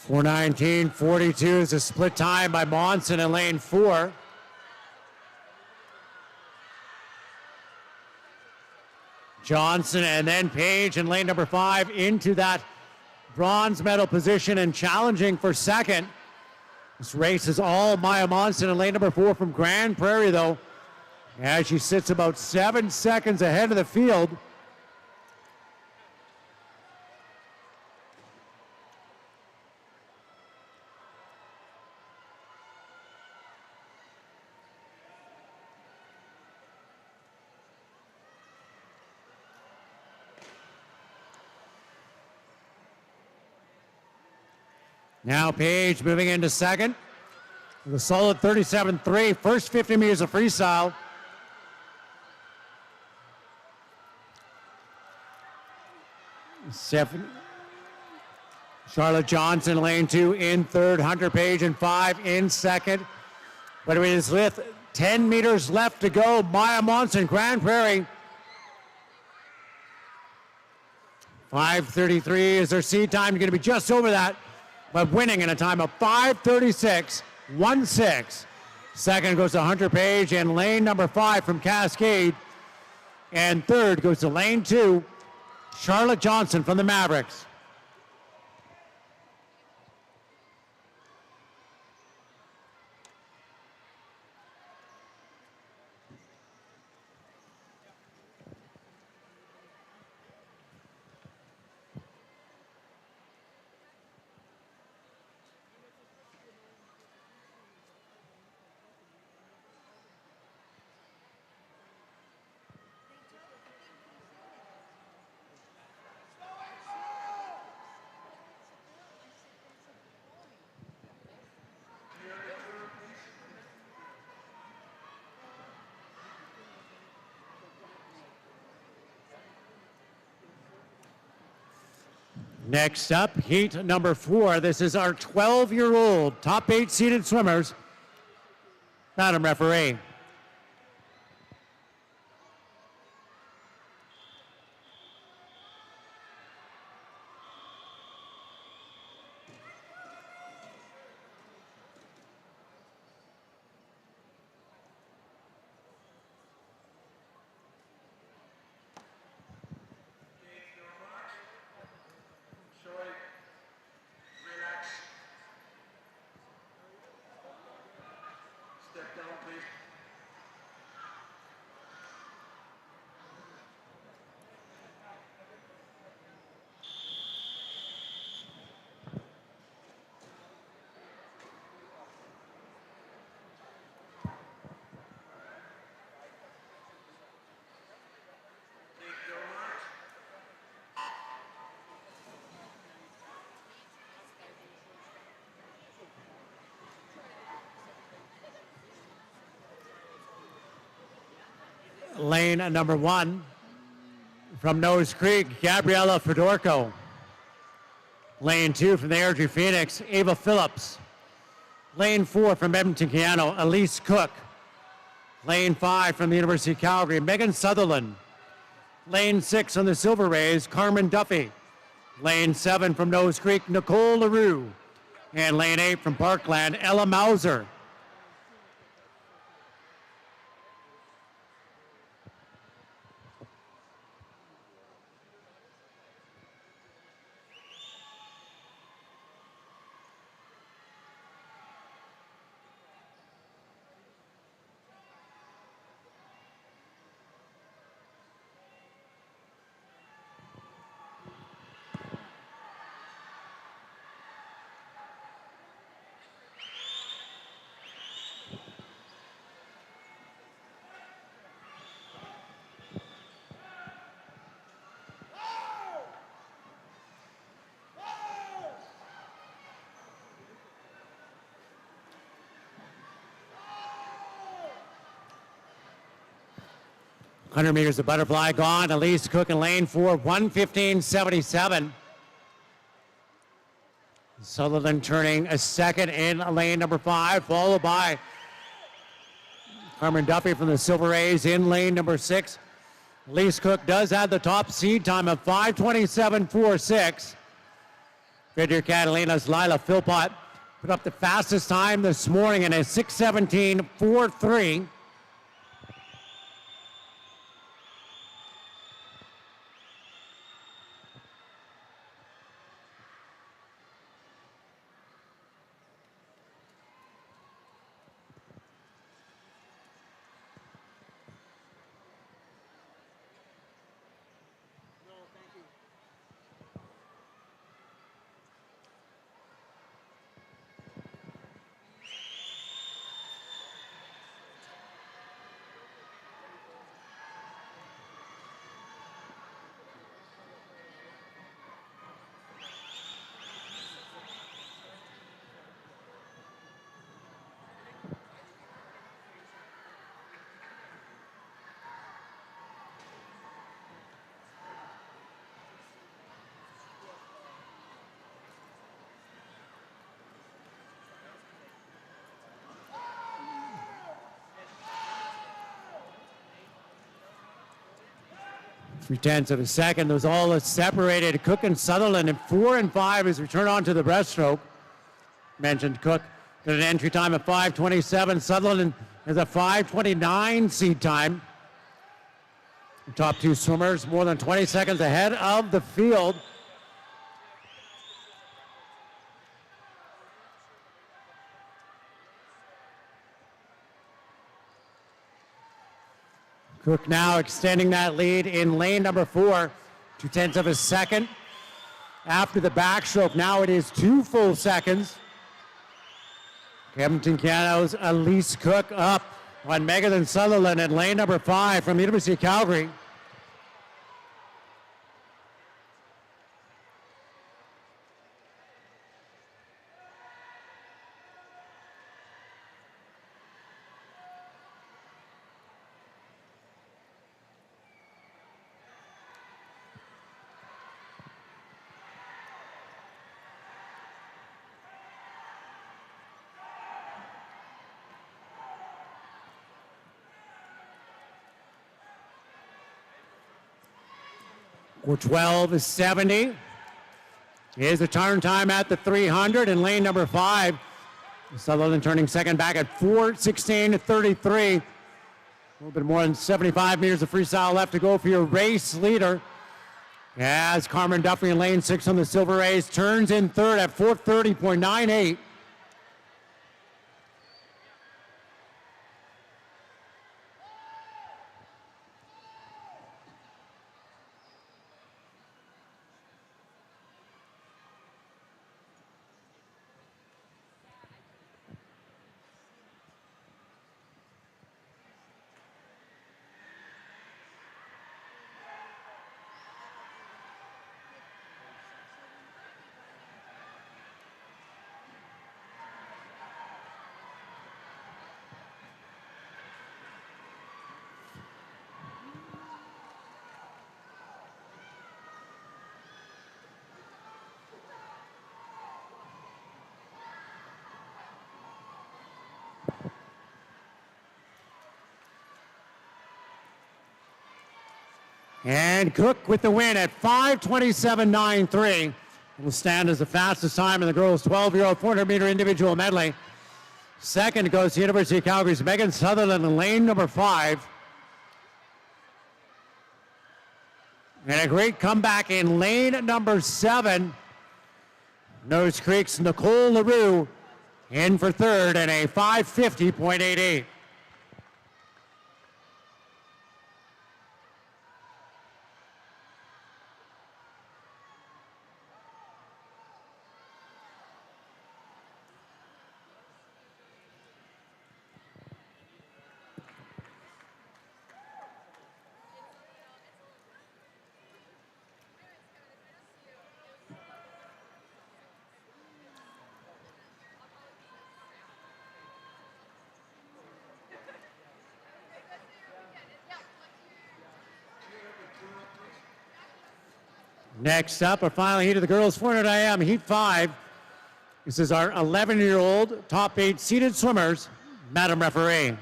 .419.42 is a split time by Monson in lane 4. Johnson and then Page in lane number 5 into that bronze medal position and challenging for second. This race is all Maya Monson in lane number 4 from Grand Prairie, though, as she sits about 7 seconds ahead of the field. Now Page moving into second. The solid 37.3, first 50 meters of freestyle. Charlotte Johnson, lane 2 in third. Hunter Page in 5 in second. But it is with 10 meters left to go. Maya Monson, Grand Prairie. 5:33 is their seed time. You're going to be just over that, but winning in a time of 5:36.16. Second goes to Hunter Page and lane number 5 from Cascade. And third goes to lane 2, Charlotte Johnson from the Mavericks. Next up, heat number 4. This is our 12-year-old top 8 seeded swimmers. Madam Referee. Lane number 1 from Nose Creek, Gabriella Fedorko. Lane 2 from the Airdrie Phoenix, Ava Phillips. Lane 4 from Edmonton Keano, Elise Cook. Lane 5 from the University of Calgary, Megan Sutherland. Lane 6 on the Silver Rays, Carmen Duffy. Lane 7 from Nose Creek, Nicole LaRue. And lane 8 from Parkland, Ella Mauser. Hundred meters of butterfly gone. Elise Cook in lane 4, 1:15.77. Sutherland turning a second in lane number 5, followed by Carmen Duffy from the Silver Rays in lane number 6. Elise Cook does have the top seed time of 5:27.46. Figure Catalina's Lila Philpott put up the fastest time this morning in a 6:17.43. 3/10 of a second. Those all separated. Cook and Sutherland in 4 and 5 as we turn on to the breaststroke. Mentioned Cook at an entry time of 5:27. Sutherland has a 5:29 seed time. The top two swimmers more than 20 seconds ahead of the field. Cook now extending that lead in lane number 4, 2/10 of a second. After the backstroke, now it is 2 full seconds. Edmonton Cano's Elise Cook up on Megan Sutherland in lane number 5 from the University of Calgary. We're 12:70. Here's the turn time at the 300 in lane number 5. Sutherland turning second back at 4:16:33. A little bit more than 75 meters of freestyle left to go for your race leader. As Carmen Duffy in lane 6 on the Silver Rays turns in third at 4:30.98. And Cook with the win at 5:27.93. Will stand as the fastest time in the girls' 12-year-old 400-meter individual medley. Second goes to University of Calgary's Megan Sutherland in lane number 5. And a great comeback in lane number 7. Nose Creek's Nicole LaRue in for third and a 5:50.88. Next up, our final heat of the girls 400 IM, Heat 5. This is our 11-year-old top 8 seeded swimmers, Madam Referee.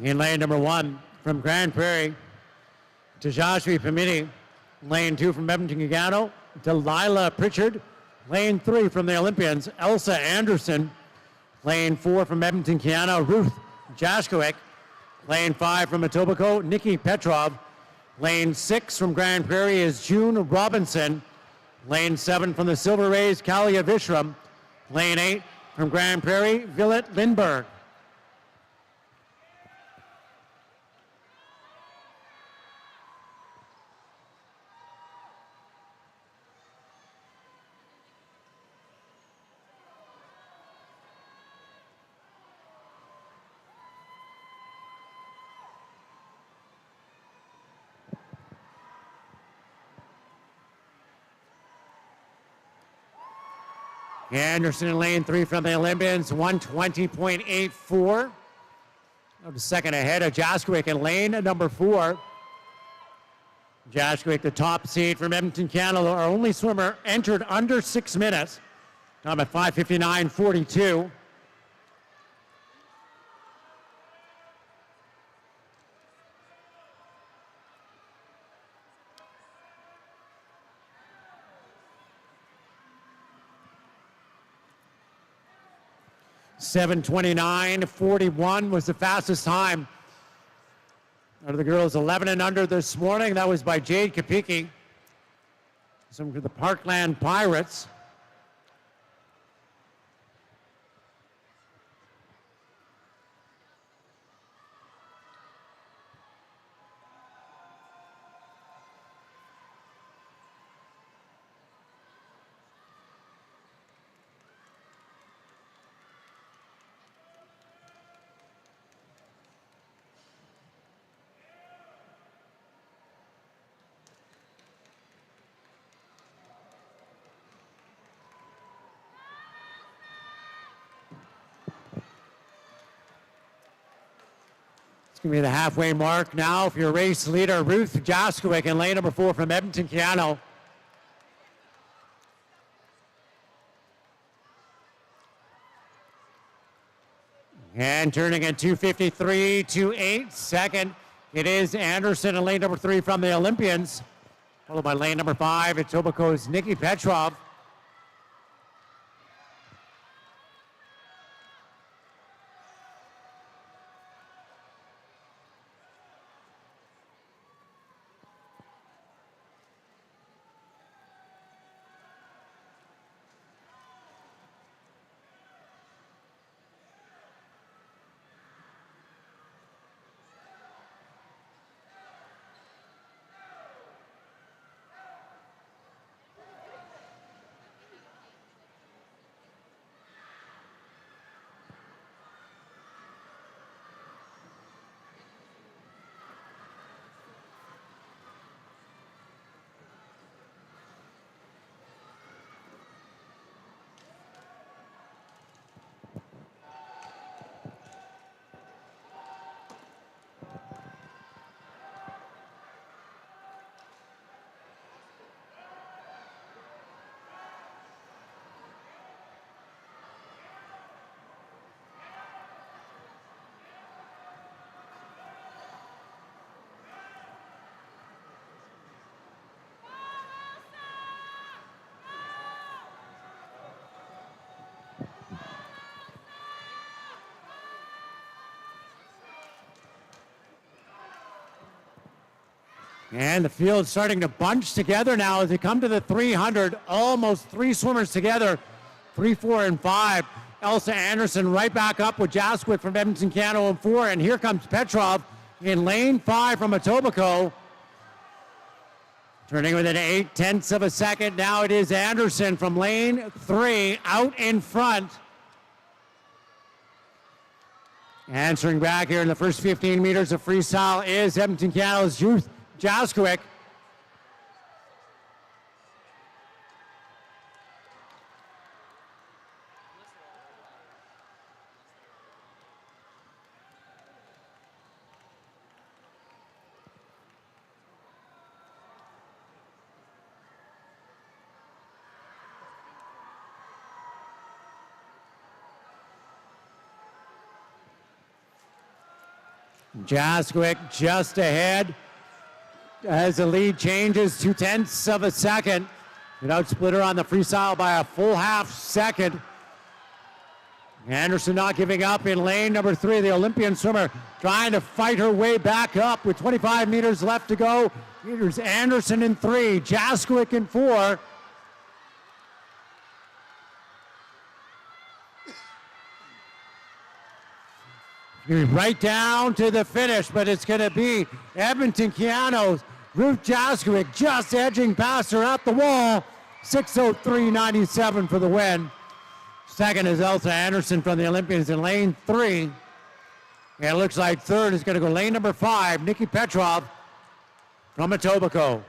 In lane number 1 from Grand Prairie, Tajashvi Pamiti. Lane 2 from Edmonton Gagano, Delilah Pritchard. Lane 3 from the Olympians, Elsa Anderson. Lane 4 from Edmonton Kiana, Ruth Jaskowick. Lane 5 from Etobicoke, Nikki Petrov. Lane 6 from Grand Prairie is June Robinson. Lane 7 from the Silver Rays, Kalia Vishram. Lane 8 from Grand Prairie, Villet Lindbergh. Anderson in lane 3 from the Olympians, 120.84. A second ahead of Jaskowicz in lane number 4. Jaskowicz, the top seed from Edmonton, Canada, our only swimmer entered under 6 minutes. Time at 5:59.42. (7:29.41) was the fastest time out of the girls 11 and under this morning. That was by Jade Kapicki. Some of the Parkland Pirates. It's going to be the halfway mark now for your race leader, Ruth Jaskowicz, in lane number 4 from Edmonton, Canada. And turning at 2:53.28. Second, it is Anderson in lane number 3 from the Olympians, followed by lane number 5, Etobicoke's Nikki Petrov. And the field's starting to bunch together now as they come to the 300. Almost 3 swimmers together, 3, 4, and 5. Elsa Anderson right back up with Jaskowicz from Edmonton, Canada in 4. And here comes Petrov in lane 5 from Etobicoke. Turning within 0.8 of a second. Now it is Anderson from lane 3 out in front. Answering back here in the first 15 meters of freestyle is Edmonton, Canada's Ruth Jaskowicz. Jaskowicz just ahead as the lead changes 0.2 of a second. It outsplit her on the freestyle by a full half second. Anderson not giving up in lane number 3. The Olympian swimmer trying to fight her way back up with 25 meters left to go. Here's Anderson in 3, Jaskowicz in 4. Right down to the finish, but it's going to be Edmonton Canada's Ruth Jaskowicz just edging past her at the wall. 6:03.97 for the win. Second is Elsa Anderson from the Olympians in lane 3. And it looks like third is going to go lane number 5, Nikki Petrov from Etobicoke.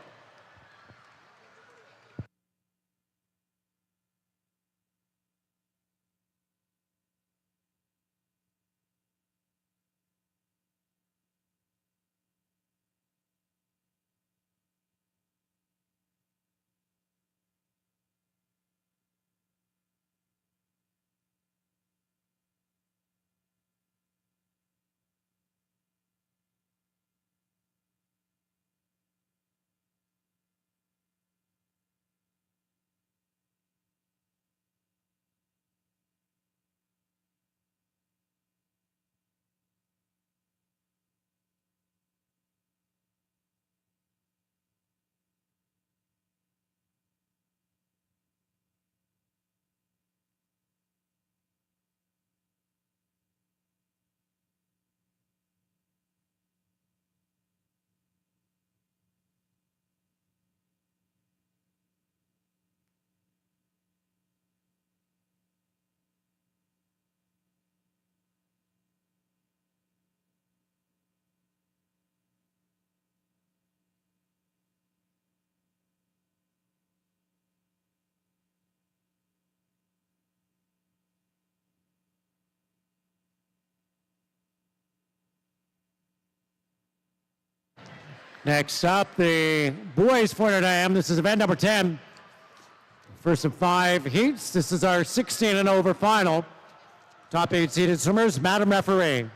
Next up, the boys 400 IM. This is event number 10. First of 5 heats. This is our 16 and over final. Top 8 seeded swimmers, Madam Referee.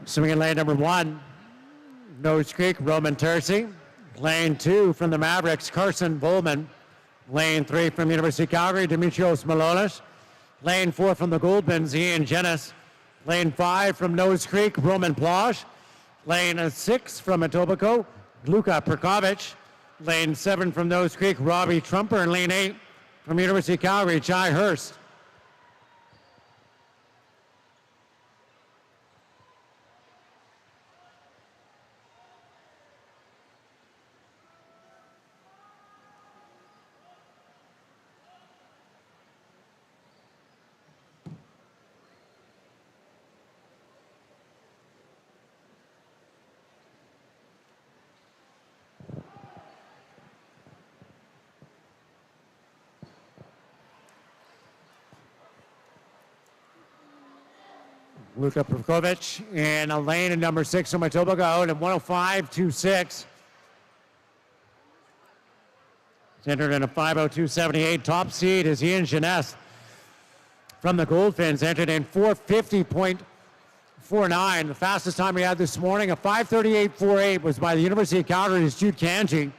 Swimming in lane number 1, Nose Creek, Roman Tercy. Lane 2 from the Mavericks, Carson Bowman. Lane 3 from University of Calgary, Dimitrios Malonis. Lane 4 from the Goldmans, Ian Jennis. Lane 5 from Nose Creek, Roman Plosh. Lane 6 from Etobicoke, Luka Perkovic. Lane 7 from Nose Creek, Robbie Trumper. And lane 8 from University of Calgary, Chai Hurst. Luka Perkovic in a lane in number 6 from Etobicoke out at 105.26. He's entered in a 5:02.78. Top seed is Ian Jeunesse from the Goldfins, entered in 4:50.49. The fastest time we had this morning, a 5:38.48, was by the University of Calgary's Jude Kanji.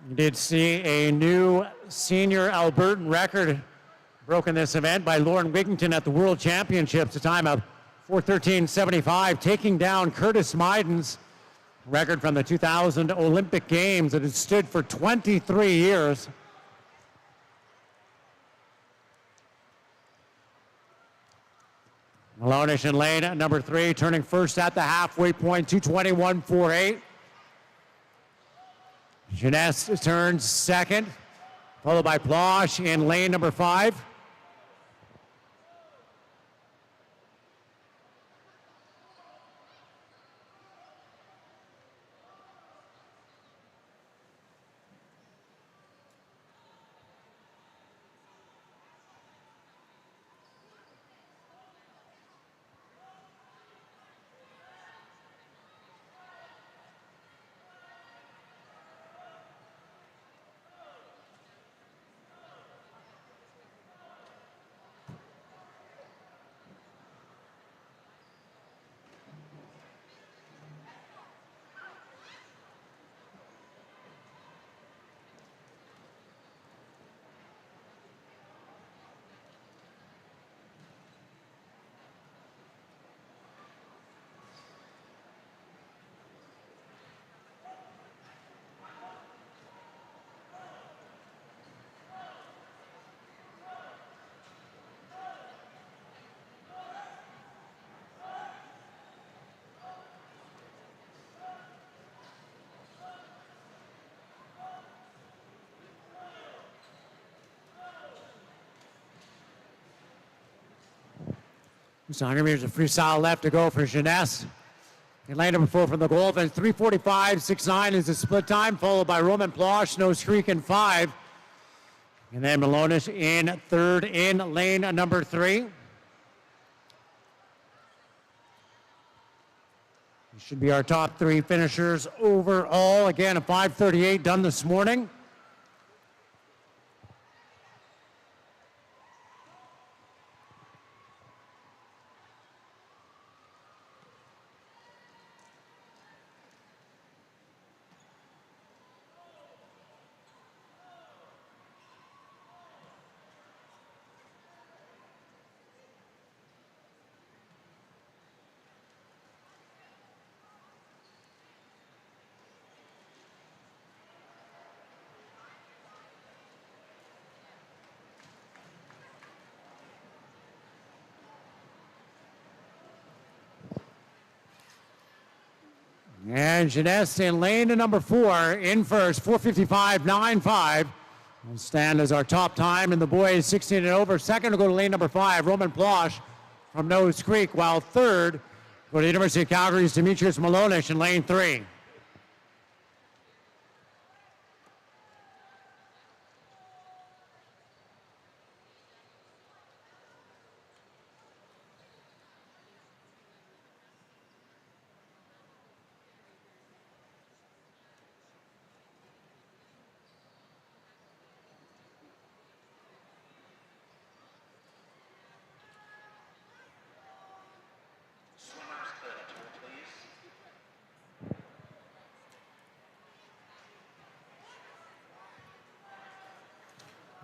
You did see a new senior Albertan record broken this event by Lauren Wigington at the World Championships, a time of 4:13.75, taking down Curtis Myden's record from the 2000 Olympic Games that had stood for 23 years. Malonish in lane number 3, turning first at the halfway point, 2:21.48. Jeunesse turns second, followed by Plosh in lane number 5. So there's a freestyle left to go for Jeunesse. In lane number 4 from the Goldfins, 3:45.69 is the split time, followed by Roman Plosh, Nose Creek in 5. And then Malonis in 3rd in lane number 3. These should be our top 3 finishers overall. Again, a 5:38 done this morning. And Jeunesse in lane to number 4 in first, 4:55.95. Will stand as our top time in the boys 16 and over. Second will go to lane number 5, Roman Plosh from Nose Creek, while third go to the University of Calgary's Demetrius Malonish in lane 3.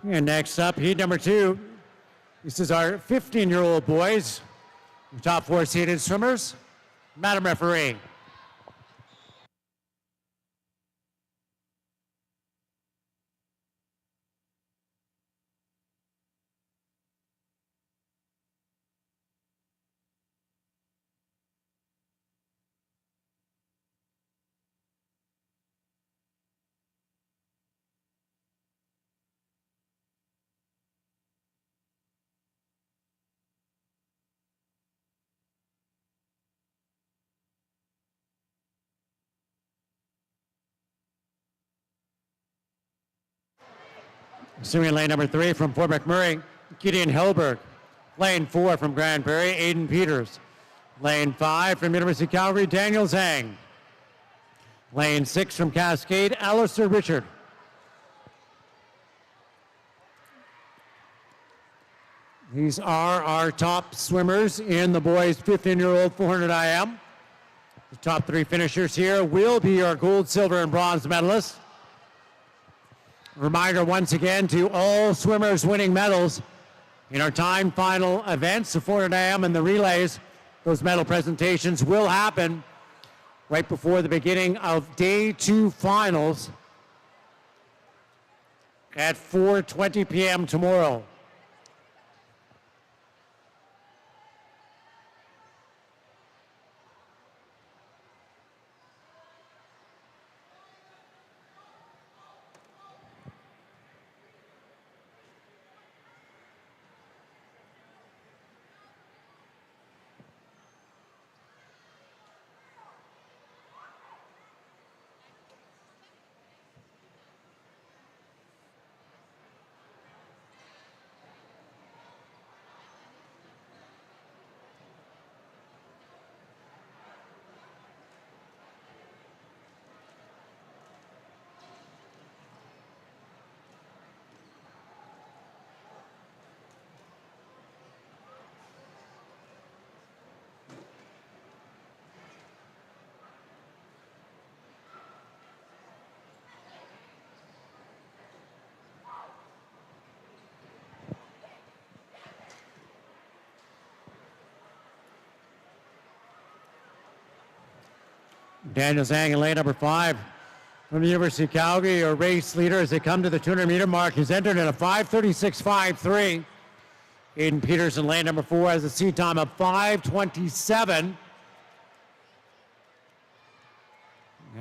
And next up, heat number 2. This is our 15-year-old boys, the top 4 seeded swimmers. Madam Referee. Assuming lane number 3 from Fort McMurray, Gideon Hillberg. Lane 4 from Grand Prairie, Aiden Peters. Lane 5 from University of Calgary, Daniel Zhang. Lane 6 from Cascade, Alistair Richard. These are our top swimmers in the boys 15-year-old 400 IM. The top 3 finishers here will be our gold, silver, and bronze medalists. Reminder once again to all swimmers winning medals in our time final events, the 400 IM and the relays. Those medal presentations will happen right before the beginning of day 2 finals at 4:20 p.m. tomorrow. Daniel Zhang in lane number 5 from the University of Calgary, a race leader as they come to the 200-meter mark. He's entered in a 5:36.53. Aiden Peters in lane number 4 has a seat time of 5:27.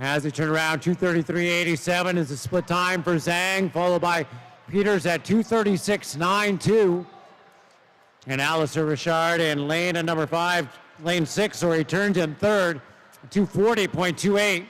As he turn around, 2:33.87 is the split time for Zhang, followed by Peters at 2:36.92. And Alistair Richard in lane number 5, lane 6, or he turns in third, 2:40.28.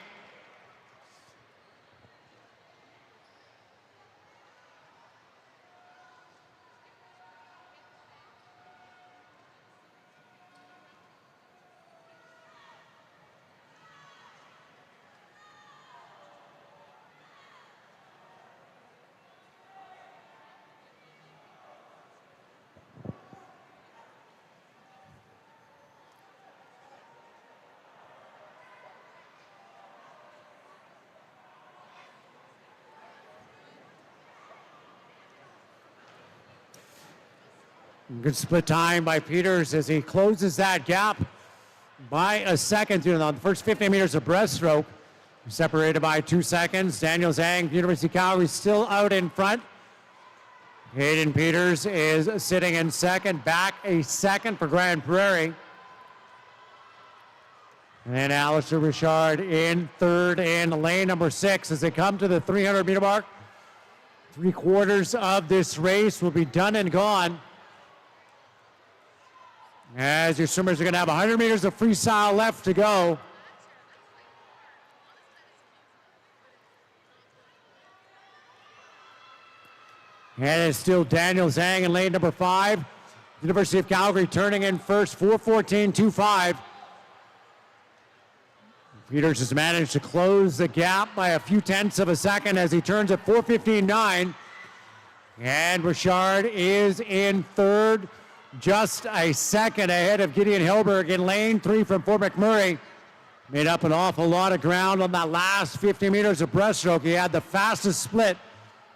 Good split time by Peters as he closes that gap by a second through the first 15 meters of breaststroke. Separated by 2 seconds. Daniel Zhang, University of Calgary, still out in front. Aiden Peters is sitting in second, back a second for Grand Prairie. And Alistair Richard in third in lane number 6 as they come to the 300-meter mark. 3/4 of this race will be done and gone. As your swimmers are going to have 100 meters of freestyle left to go. And it's still Daniel Zhang in lane number 5. University of Calgary turning in first, 4:14.25. Peters has managed to close the gap by a few tenths of a second as he turns at 4:15.9. And Richard is in third, just a second ahead of Gideon Hilberg in lane 3 from Fort McMurray. Made up an awful lot of ground on that last 50 meters of breaststroke. He had the fastest split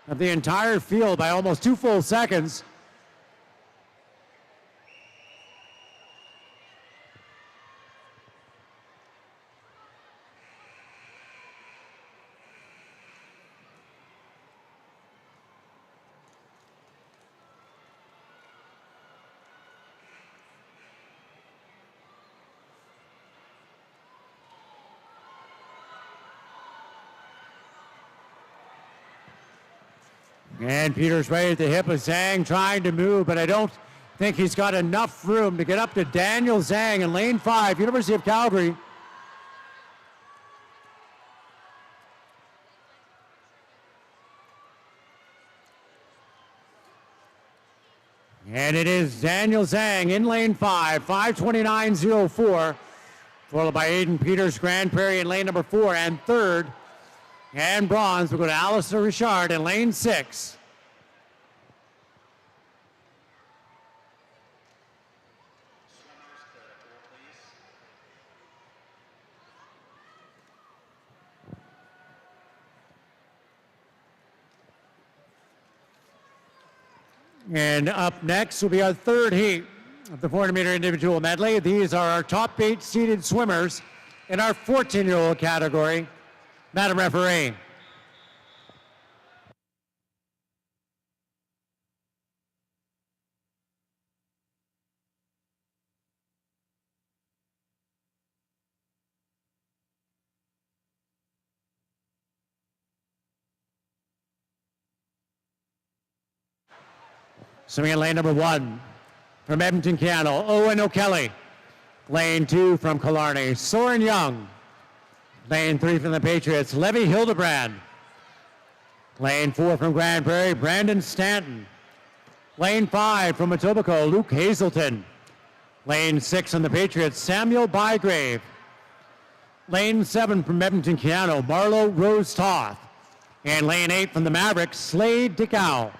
of the entire field by almost 2 full seconds. And Peters right at the hip of Zhang trying to move, but I don't think he's got enough room to get up to Daniel Zhang in lane 5, University of Calgary. And it is Daniel Zhang in lane 5, 5:29.04, followed by Aiden Peters, Grand Prairie in lane number 4, and third. And bronze will go to Alistair Richard in lane 6. And up next will be our third heat of the 400-meter individual medley. These are our top 8 seeded swimmers in our 14-year-old category. Madam Referee. Swimming in lane number 1 from Edmonton Canal, Owen O'Kelly. Lane 2 from Killarney, Soren Young. Lane 3 from the Patriots, Levi Hildebrand. Lane 4 from Grand Prairie, Brandon Stanton. Lane 5 from Etobicoke, Luke Hazelton. Lane 6 from the Patriots, Samuel Bygrave. Lane 7 from Edmonton Canal, Marlo Rose Toth. And lane 8 from the Mavericks, Slade Dickow.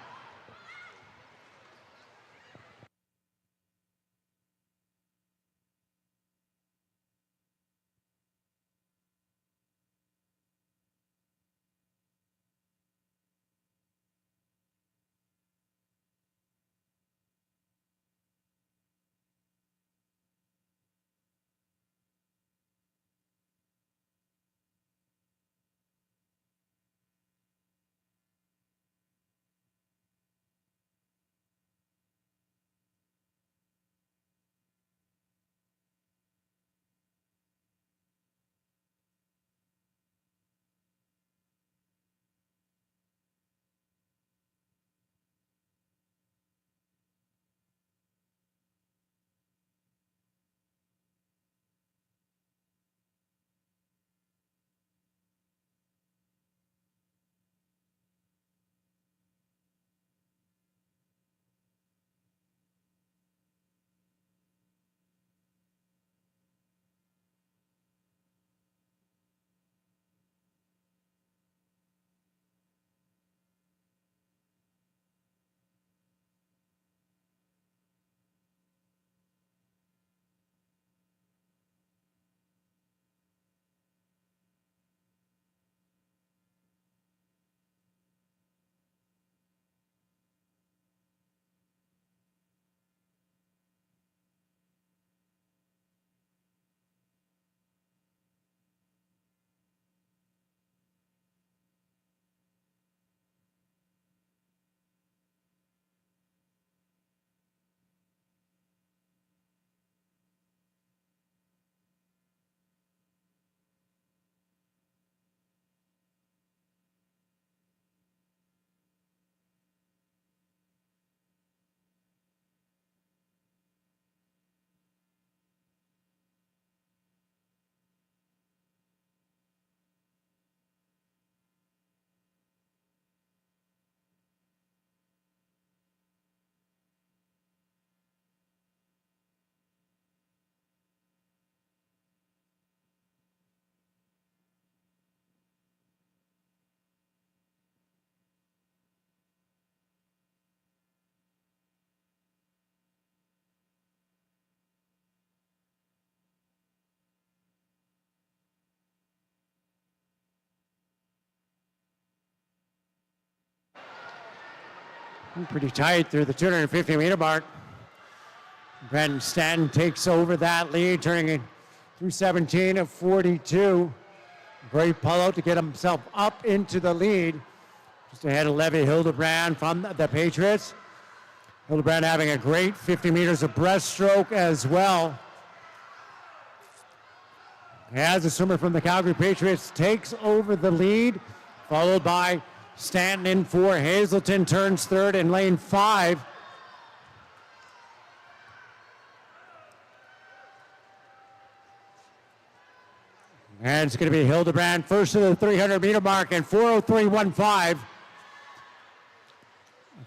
Pretty tight through the 250-meter mark. Brandon Stanton takes over that lead, turning it through 17 of 42. Great pull-out to get himself up into the lead. Just ahead of Levi Hildebrand from the Patriots. Hildebrand having a great 50 meters of breaststroke as well. As the swimmer from the Calgary Patriots takes over the lead, followed by Stanton in 4. Hazelton turns third in lane 5. And it's going to be Hildebrand first to the 300-meter mark in 4:03.15.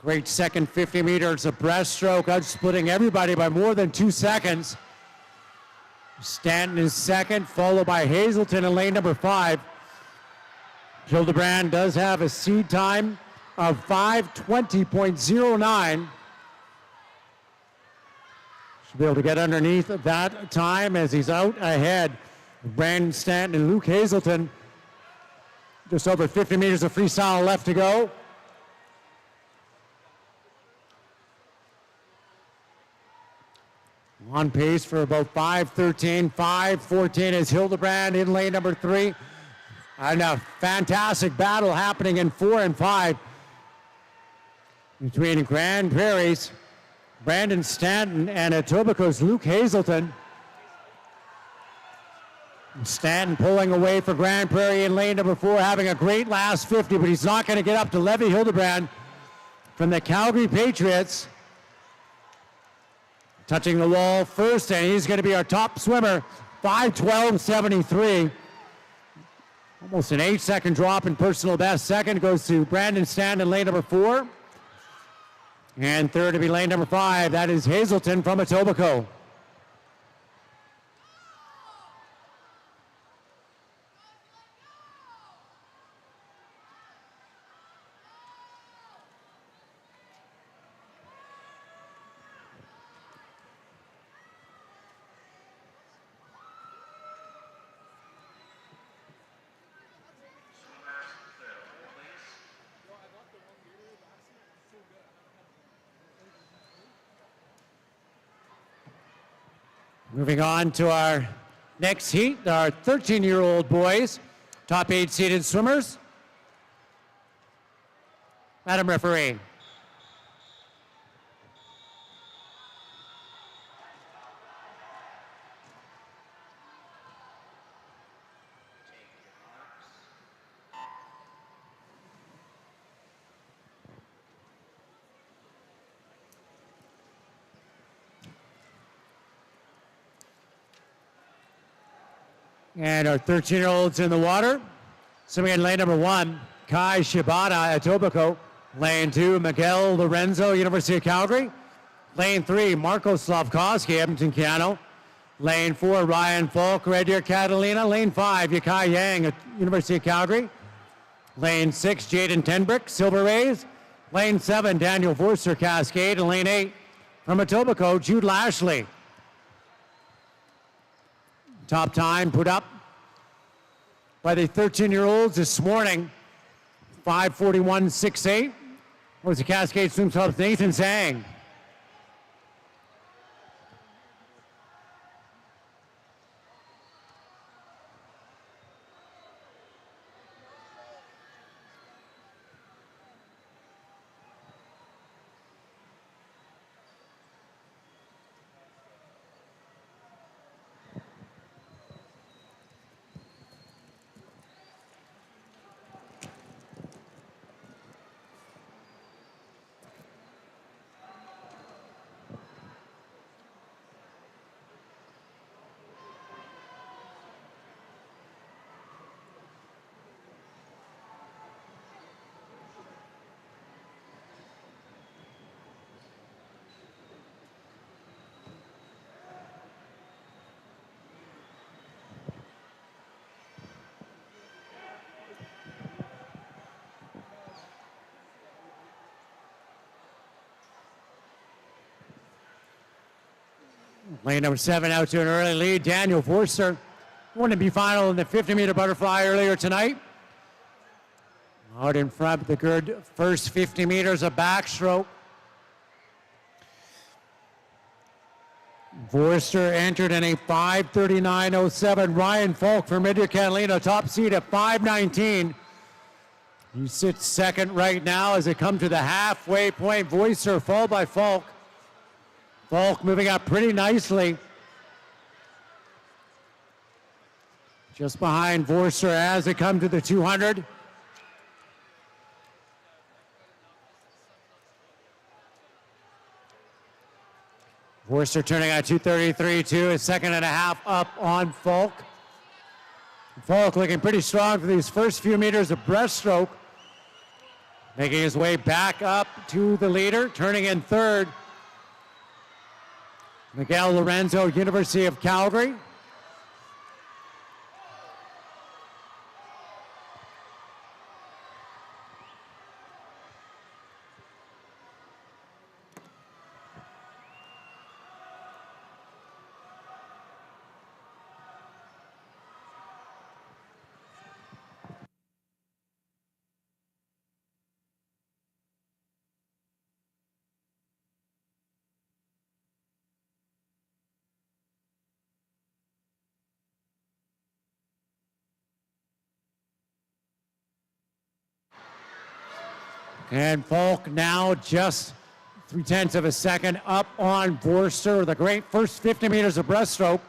Great second 50 meters of breaststroke, outsplitting everybody by more than 2 seconds. Stanton is second, followed by Hazelton in lane number 5. Hildebrand does have a seed time of 5:20.09. Should be able to get underneath that time as he's out ahead. Brandon Stanton and Luke Hazelton. Just over 50 meters of freestyle left to go. On pace for about 5:13, 5:14 is Hildebrand in lane number 3. And a fantastic battle happening in 4 and 5 between Grand Prairie's Brandon Stanton and Etobicoke's Luke Hazelton. Stanton pulling away for Grand Prairie in lane number 4, having a great last 50, but he's not going to get up to Levi Hildebrand from the Calgary Patriots. Touching the wall first, and he's going to be our top swimmer, 5:12.73. Almost an 8-second drop in personal best. Second goes to Brandon Stanton in lane number 4. And third to be lane number 5. That is Hazelton from Etobicoke. Moving on to our next heat, our 13-year-old boys, top 8 seeded swimmers. Madam Referee. And our 13-year-olds in the water. Swimming in lane number 1, Kai Shibata, Etobicoke. Lane 2, Miguel Lorenzo, University of Calgary. Lane 3, Marco Slavkovsky, Edmonton Cano. Lane 4, Ryan Falk, Red Deer Catalina. Lane 5, Yakai Yang, University of Calgary. Lane 6, Jaden Tenbrick, Silver Rays. Lane 7, Daniel Forster, Cascade. And lane 8, from Etobicoke, Jude Lashley. Top time put up by the 13-year-olds this morning, 5:41.68. Was the Cascade Swim Club's Nathan Zhang. Lane number 7 out to an early lead. Daniel Forster won the B-final in the 50-meter butterfly earlier tonight. Out in front, the good first 50 meters of backstroke. Forster entered in a 5:39.07. Ryan Falk from India Catalina, top seed at 5:19. He sits second right now as they come to the halfway point. Forster followed by Falk. Falk moving up pretty nicely. Just behind Forster as they come to the 200. Forster turning at 2:33.2, a second and a half up on Falk. Falk looking pretty strong for these first few meters of breaststroke. Making his way back up to the leader, turning in third. Miguel Lorenzo, University of Calgary. And Falk now just 0.3 of a second up on Forster. The great first 50 meters of breaststroke.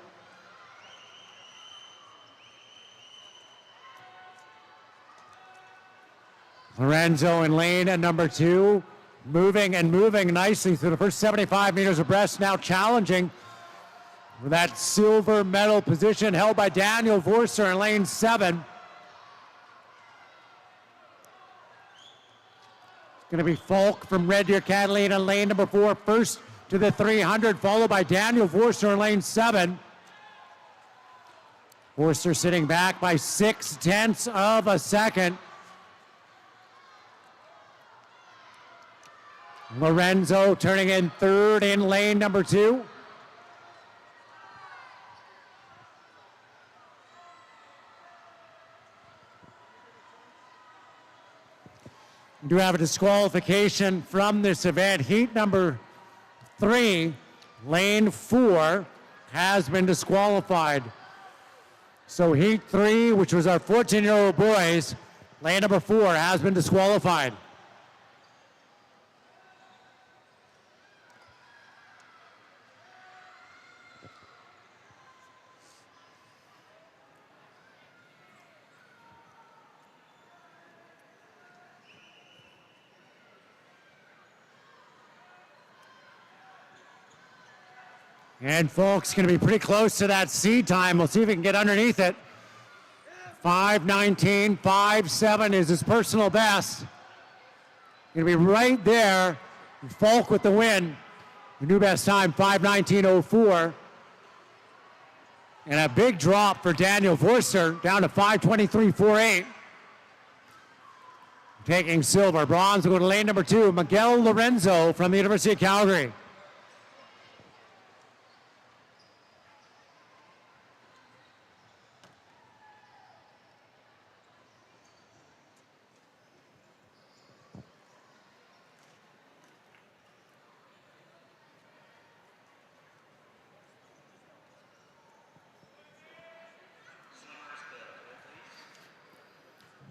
Lorenzo in lane at number 2. Moving nicely through the first 75 meters of breast. Now challenging for that silver medal position held by Daniel Forster in lane 7. Going to be Falk from Red Deer Catalina, lane number 4, first to the 300, followed by Daniel Forster in lane 7. Forster sitting back by 0.6 of a second. Lorenzo turning in third in lane number 2. We do have a disqualification from this event. Heat number 3, lane 4, has been disqualified. So heat 3, which was our 14-year-old boys, lane number 4 has been disqualified. And Falk's going to be pretty close to that seed time. We'll see if he can get underneath it. 5:19, 5:7 is his personal best. Going to be right there. Falk with the win. The new best time, 5:19.04. And a big drop for Daniel Forster, down to 5:23.48. Taking silver. Bronze will go to lane number 2, Miguel Lorenzo from the University of Calgary.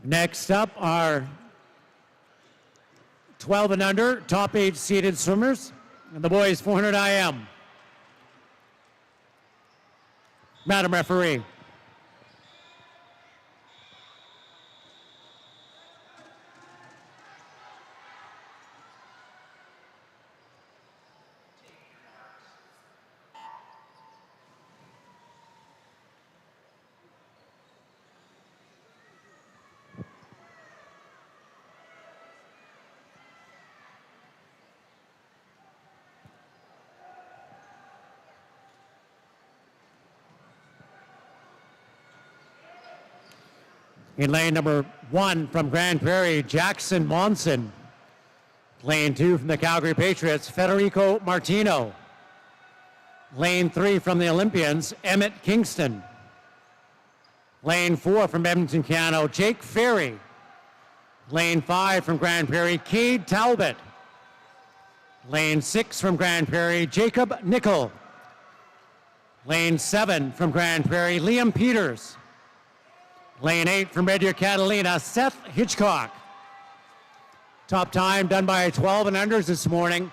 Next up are 12 and under, top 8 seeded swimmers, and the boys 400 IM. Madam Referee. In lane number 1 from Grand Prairie, Jackson Monson. Lane 2 from the Calgary Patriots, Federico Martino. Lane 3 from the Olympians, Emmett Kingston. Lane 4 from Edmonton, Canada, Jake Ferry. Lane 5 from Grand Prairie, Cade Talbot. Lane 6 from Grand Prairie, Jacob Nickel. Lane 7 from Grand Prairie, Liam Peters. Lane 8 from Red Deer Catalina, Seth Hitchcock. Top time done by 12 and unders this morning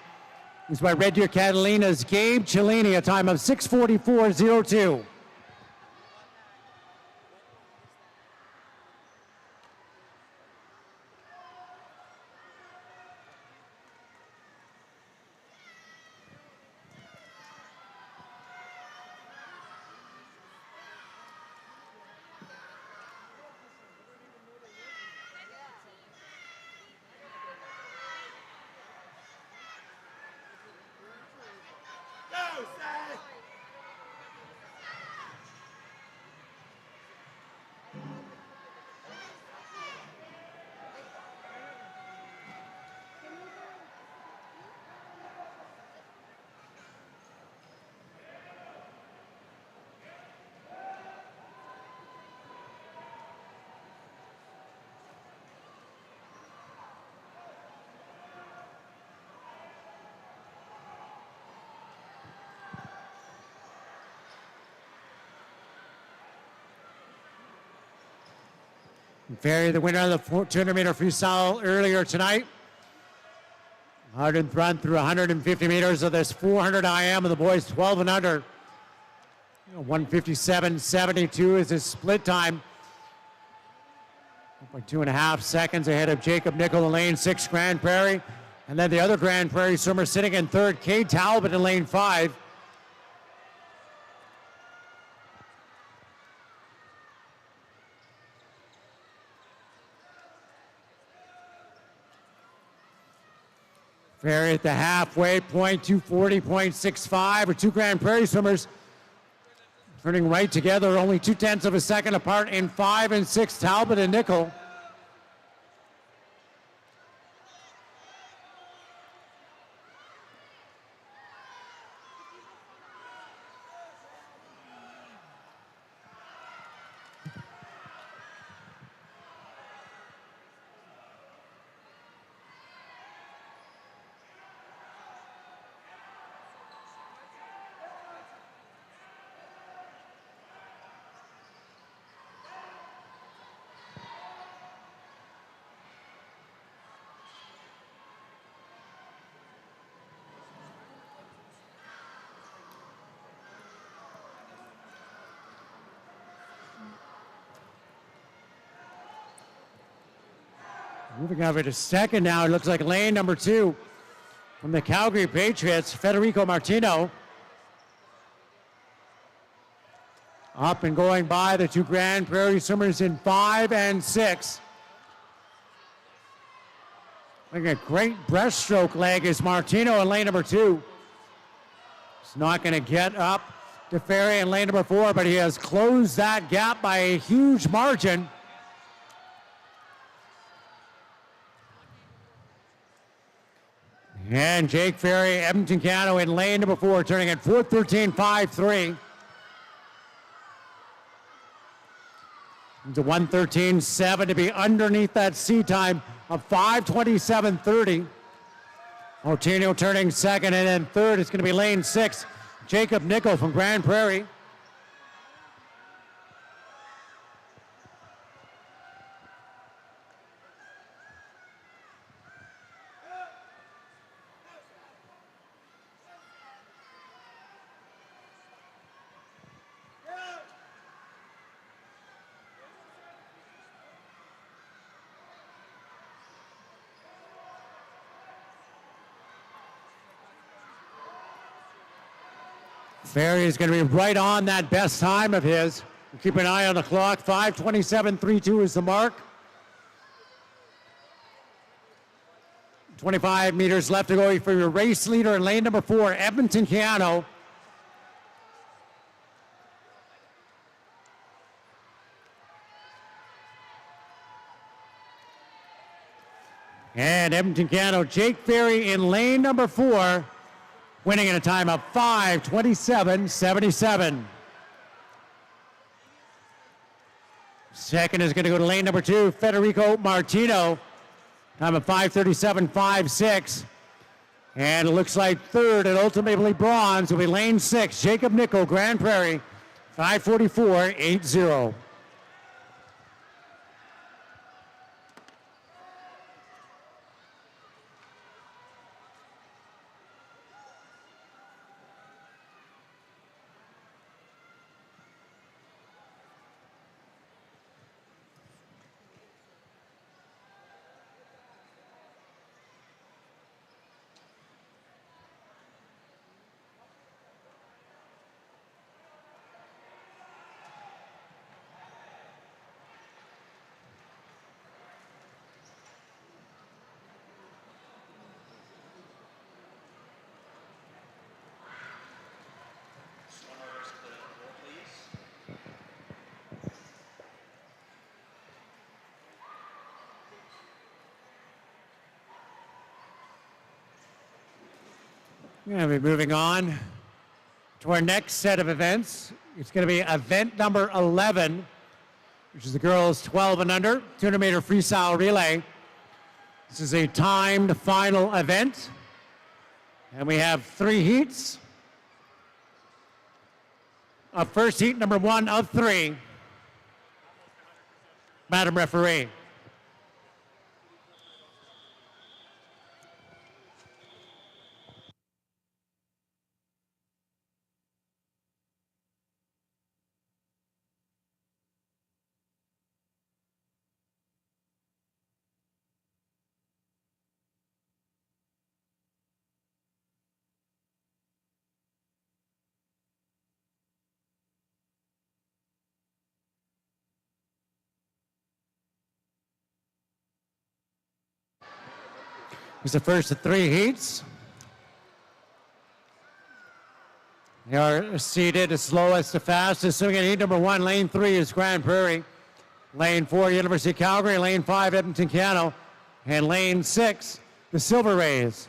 is by Red Deer Catalina's Gabe Cellini, a time of 6:44.02. Ferry, the winner of the 200-meter freestyle earlier tonight. Hard run through 150 meters of this 400 IM of the boys 12 and under. 157.72 is his split time. 2.5 seconds ahead of Jacob Nickel in lane 6, Grand Prairie. And then the other Grand Prairie swimmer sitting in third, Kay Talbot in lane 5. Ferry at the halfway point, 240.65, or two Grand Prairie swimmers turning right together, only 0.2 of a second apart in 5 and 6, Talbot and Nickel. Moving over to second now, it looks like lane number 2 from the Calgary Patriots, Federico Martino. Up and going by the two Grand Prairie swimmers in 5 and 6. Like a great breaststroke leg is Martino in lane number 2. He's not going to get up to Ferry in lane number 4, but he has closed that gap by a huge margin. And Jake Ferry, Edmonton Cano in lane number 4, turning at 4:13.53. Into 1:13.7 to be underneath that C time of 5:27.30. Martino turning second, and then third is going to be lane 6, Jacob Nickel from Grand Prairie. Ferry is going to be right on that best time of his. Keep an eye on the clock. 5:27.32 is the mark. 25 meters left to go for your race leader in lane number 4, Edmonton Cano. And Edmonton Cano, Jake Ferry in lane number 4. Winning in a time of 5:27.77. Second is going to go to lane number 2, Federico Martino. Time of 5:37.56. And it looks like third and ultimately bronze will be lane 6, Jacob Nickel, Grand Prairie, 5:44.80. We're going to be moving on to our next set of events. It's going to be event number 11, which is the girls 12 and under, 200-meter freestyle relay. This is a timed final event, and we have 3 heats. First heat number 1 of 3. Madam Referee. It's the first of 3 heats. They are seated as slowest to fastest. So again, heat number 1, lane 3 is Grand Prairie. Lane 4, University of Calgary. Lane 5, Edmonton Cano. And lane 6, the Silver Rays.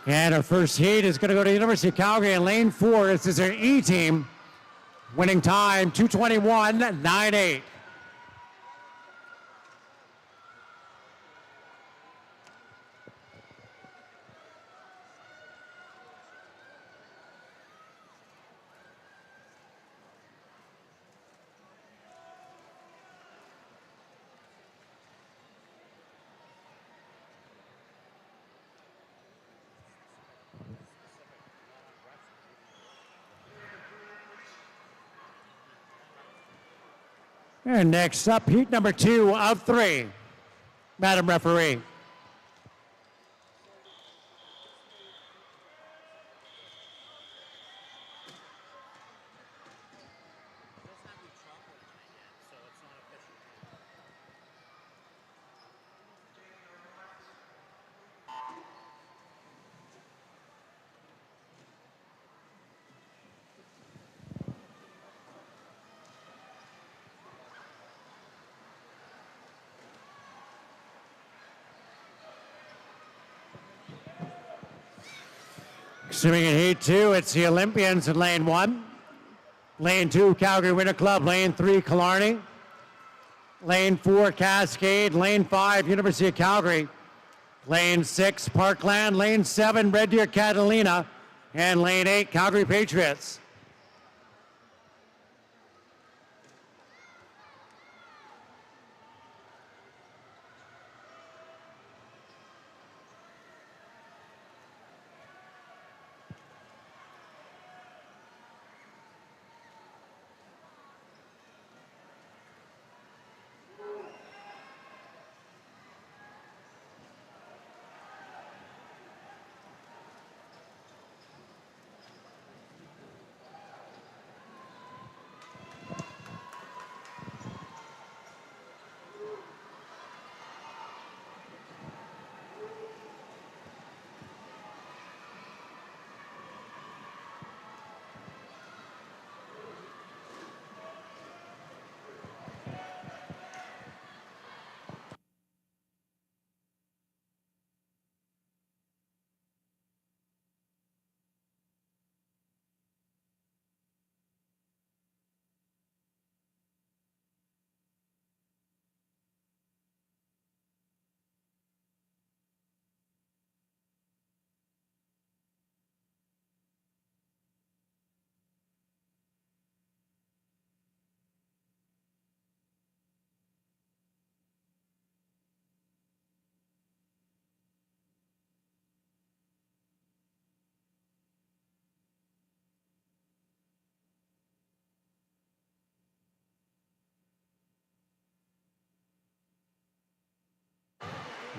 And our first heat is going to go to University of Calgary in lane 4. This is our E team. Winning time 2:21.98. And next up, heat number 2 of 3. Madam Referee. Swimming in heat 2, it's the Olympians in lane 1. Lane 2, Calgary Winter Club. Lane 3, Killarney. Lane 4, Cascade. Lane 5, University of Calgary. Lane 6, Parkland. Lane 7, Red Deer Catalina. And lane 8, Calgary Patriots.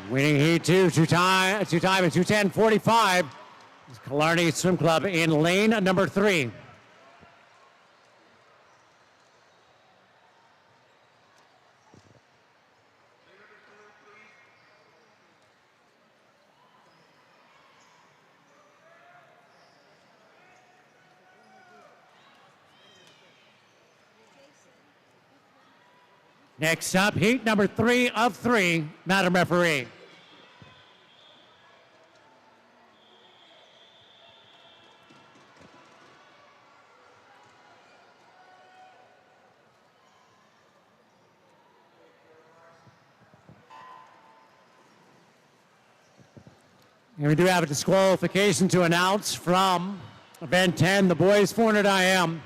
Winning heat 2, two-time at 2:10:45. Killarney Swim Club in lane number 3. Next up, heat number 3 of 3, Madam Referee. And we do have a disqualification to announce from event 10, the boys 400 IM.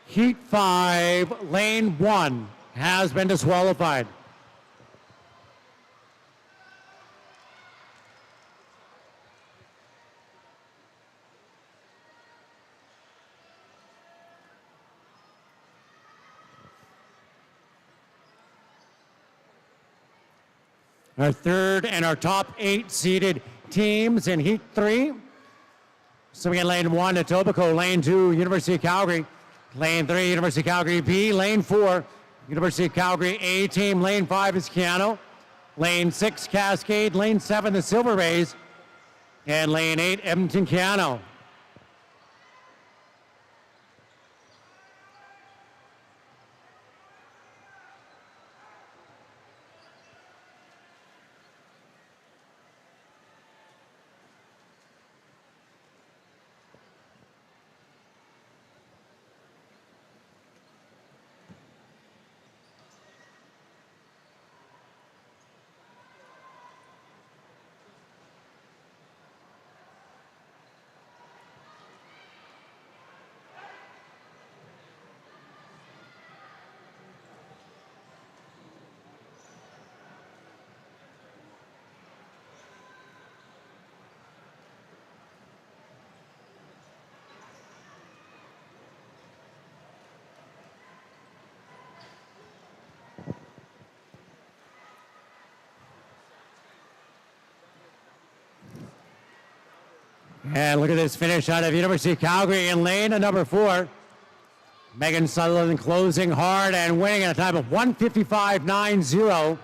Heat 5, lane 1 has been disqualified. Our third and our top 8 seeded teams in Heat 3. Swimming in lane 1, Etobicoke. Lane 2, University of Calgary. Lane 3, University of Calgary B. Lane 4, University of Calgary A team. Lane 5 is Keanu. Lane 6, Cascade. Lane 7, the Silver Rays. And lane 8, Edmonton Keanu. And look at this finish out of University of Calgary in lane number 4. Megan Sutherland closing hard and winning at a time of 1:55.90.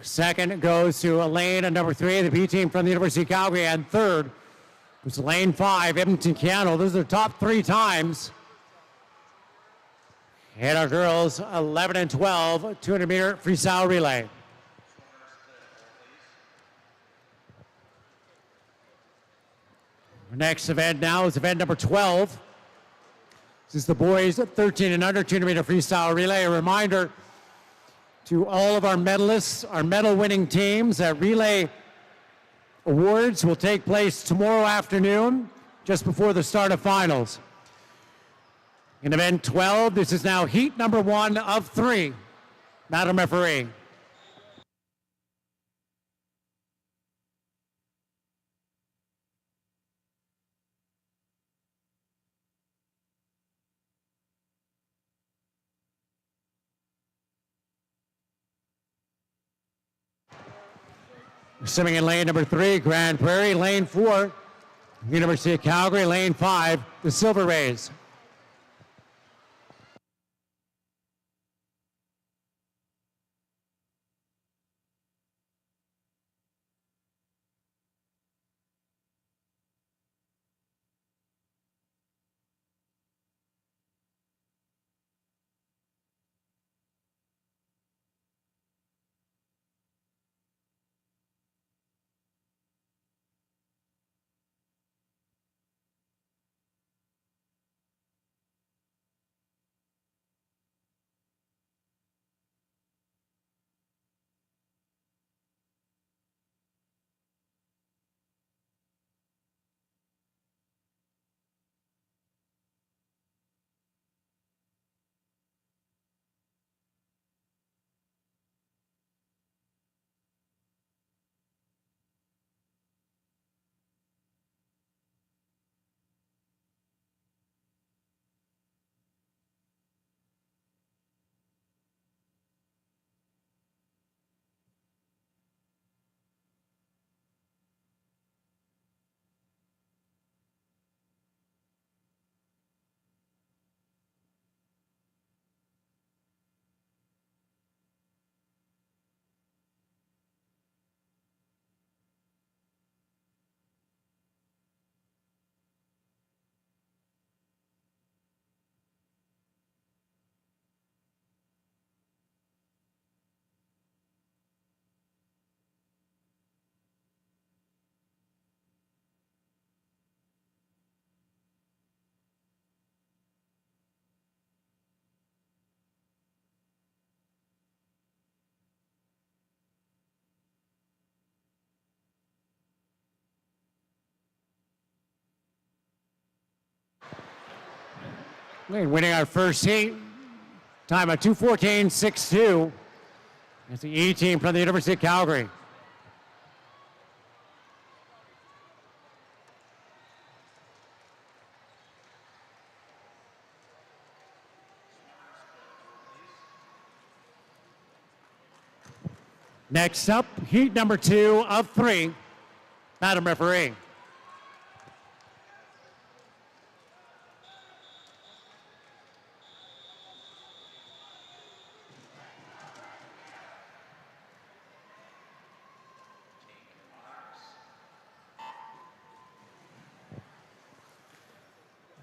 Second goes to lane number 3, the B team from the University of Calgary, and third was lane 5, Edmonton Keanu. Those are the top 3 times. And our girls 11 and 12, 200-meter freestyle relay. Our next event now is event number 12. This is the boys 13 and under 200-meter freestyle relay. A reminder to all of our medalists, our medal-winning teams, that relay awards will take place tomorrow afternoon, just before the start of finals. In event 12, this is now heat number 1 of 3. Madam Referee. Swimming in lane number 3, Grand Prairie. Lane 4, University of Calgary. Lane 5, the Silver Rays. Winning our first heat, time of 2:14.62. It's the E team from the University of Calgary. Next up, heat number 2 of 3. Madam Referee.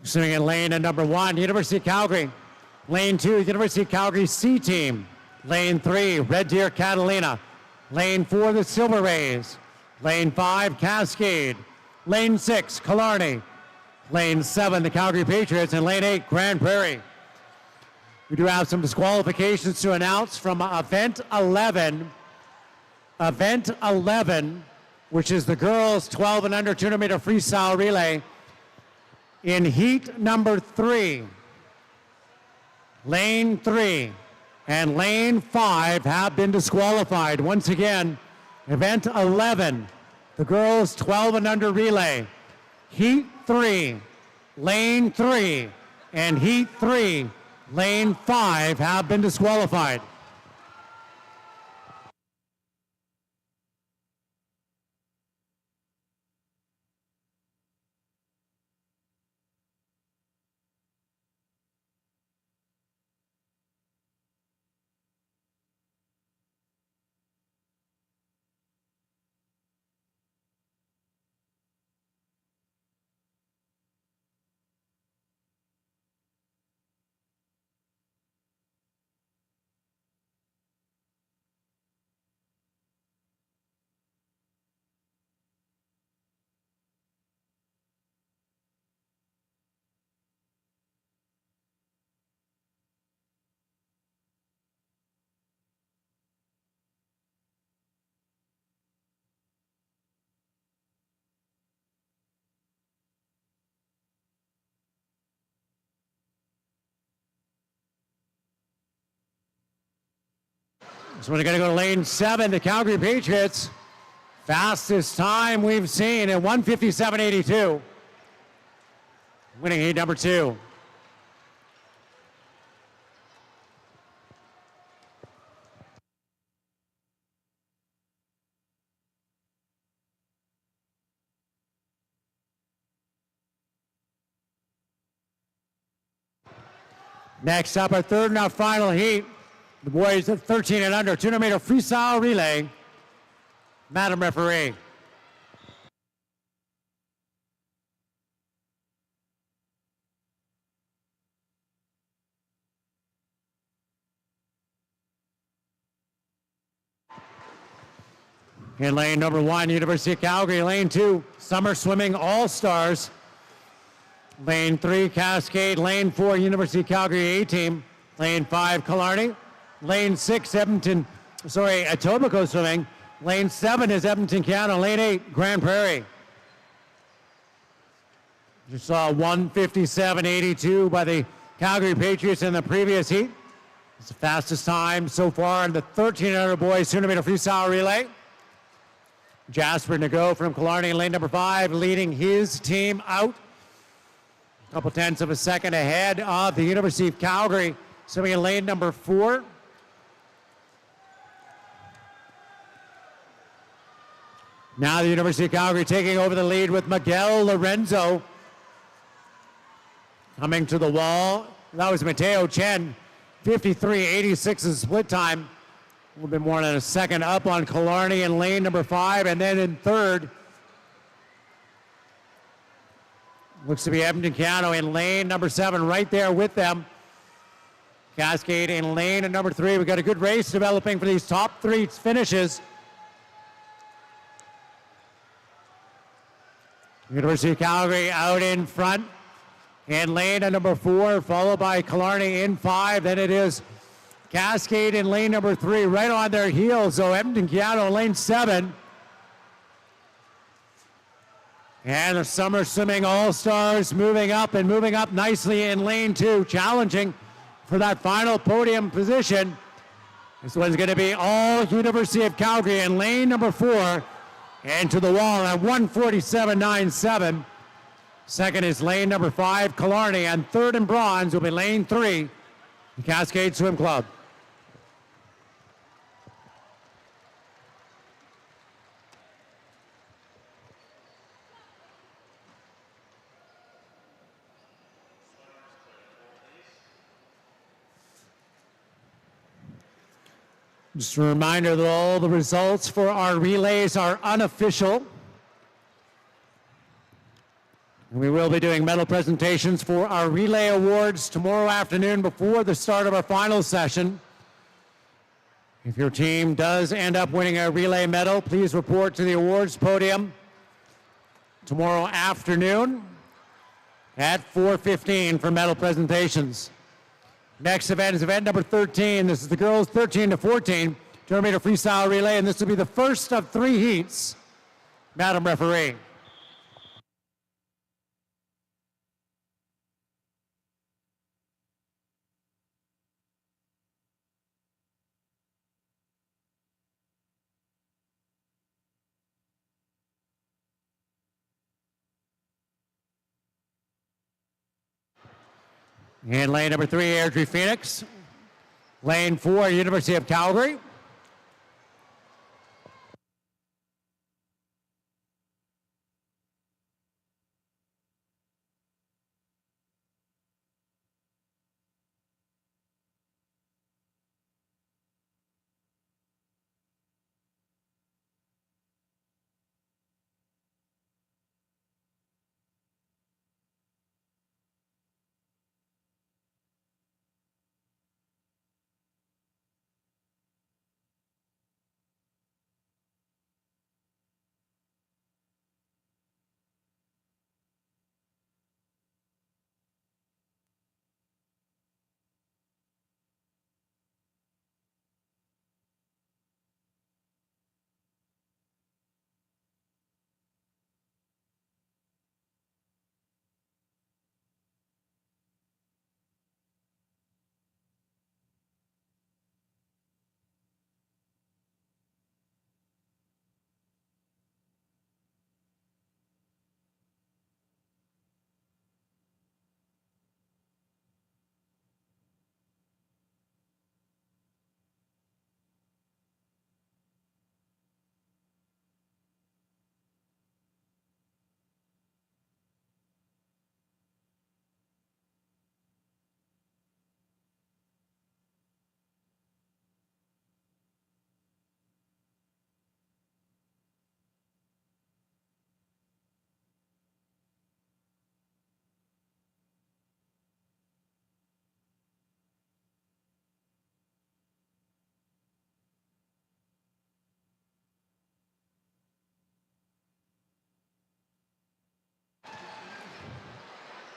Swimming in lane at number 1, University of Calgary. Lane 2, University of Calgary C team. Lane 3, Red Deer Catalina. Lane 4, the Silver Rays. Lane 5, Cascade. Lane 6, Killarney. Lane 7, the Calgary Patriots. And lane 8, Grand Prairie. We do have some disqualifications to announce from event 11. Event 11, which is the girls 12 and under 200-meter freestyle relay. In heat number 3, lane 3 and lane 5 have been disqualified. Once again, event 11, the girls 12 and under relay. Heat 3, lane 3, and heat 3, lane 5 have been disqualified. So we're going to go to lane 7, the Calgary Patriots. Fastest time we've seen at 1:57.82. Winning heat number 2. Next up, our third and our final heat. The boys at 13 and under, 200-meter freestyle relay. Madam Referee. In lane number 1, University of Calgary. Lane 2, Summer Swimming All-Stars. Lane 3, Cascade. Lane 4, University of Calgary A-Team. Lane 5, Killarney. Lane 6, Etobicoke Swimming. Lane 7 is Edmonton Canada. Lane 8, Grand Prairie. You saw 1:57.82 by the Calgary Patriots in the previous heat. It's the fastest time so far in the 1,300 boys 200-meter freestyle relay. Jasper Nago from Killarney in lane number 5, leading his team out. A couple tenths of a second ahead of the University of Calgary, swimming in lane number 4. Now the University of Calgary taking over the lead with Miguel Lorenzo coming to the wall. That was Mateo Chen, 53.86 is split time. A little bit more than a second up on Killarney in lane number 5, and then in third, looks to be Edmonton Canada in lane number 7, right there with them. Cascade in lane number 3. We've got a good race developing for these top 3 finishes. University of Calgary out in front in lane number 4, followed by Killarney in 5. Then it is Cascade in lane number 3, right on their heels. So Edmonton Canada in lane 7. And the Summer Swimming All-Stars moving up nicely in lane 2, challenging for that final podium position. This one's going to be all University of Calgary in lane number 4. And to the wall at 1:47.97. Second is lane number 5, Killarney, and third in bronze will be lane 3, the Cascade Swim Club. Just a reminder that all the results for our relays are unofficial. And we will be doing medal presentations for our relay awards tomorrow afternoon before the start of our final session. If your team does end up winning a relay medal, please report to the awards podium tomorrow afternoon at 4:15 for medal presentations. Next event is event number 13. This is the girls 13 to 14 200-meter freestyle relay, and this will be the first of 3 heats. Madam Referee. In lane number 3, Airdrie Phoenix. Lane 4, University of Calgary.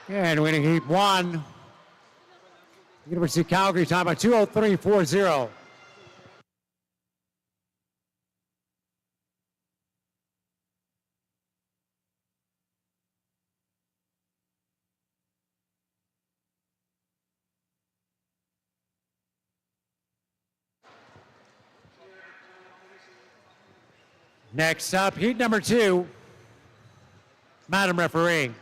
And winning heat 1, University of Calgary, time by 2:03.40. Next up, heat number 2, Madam Referee.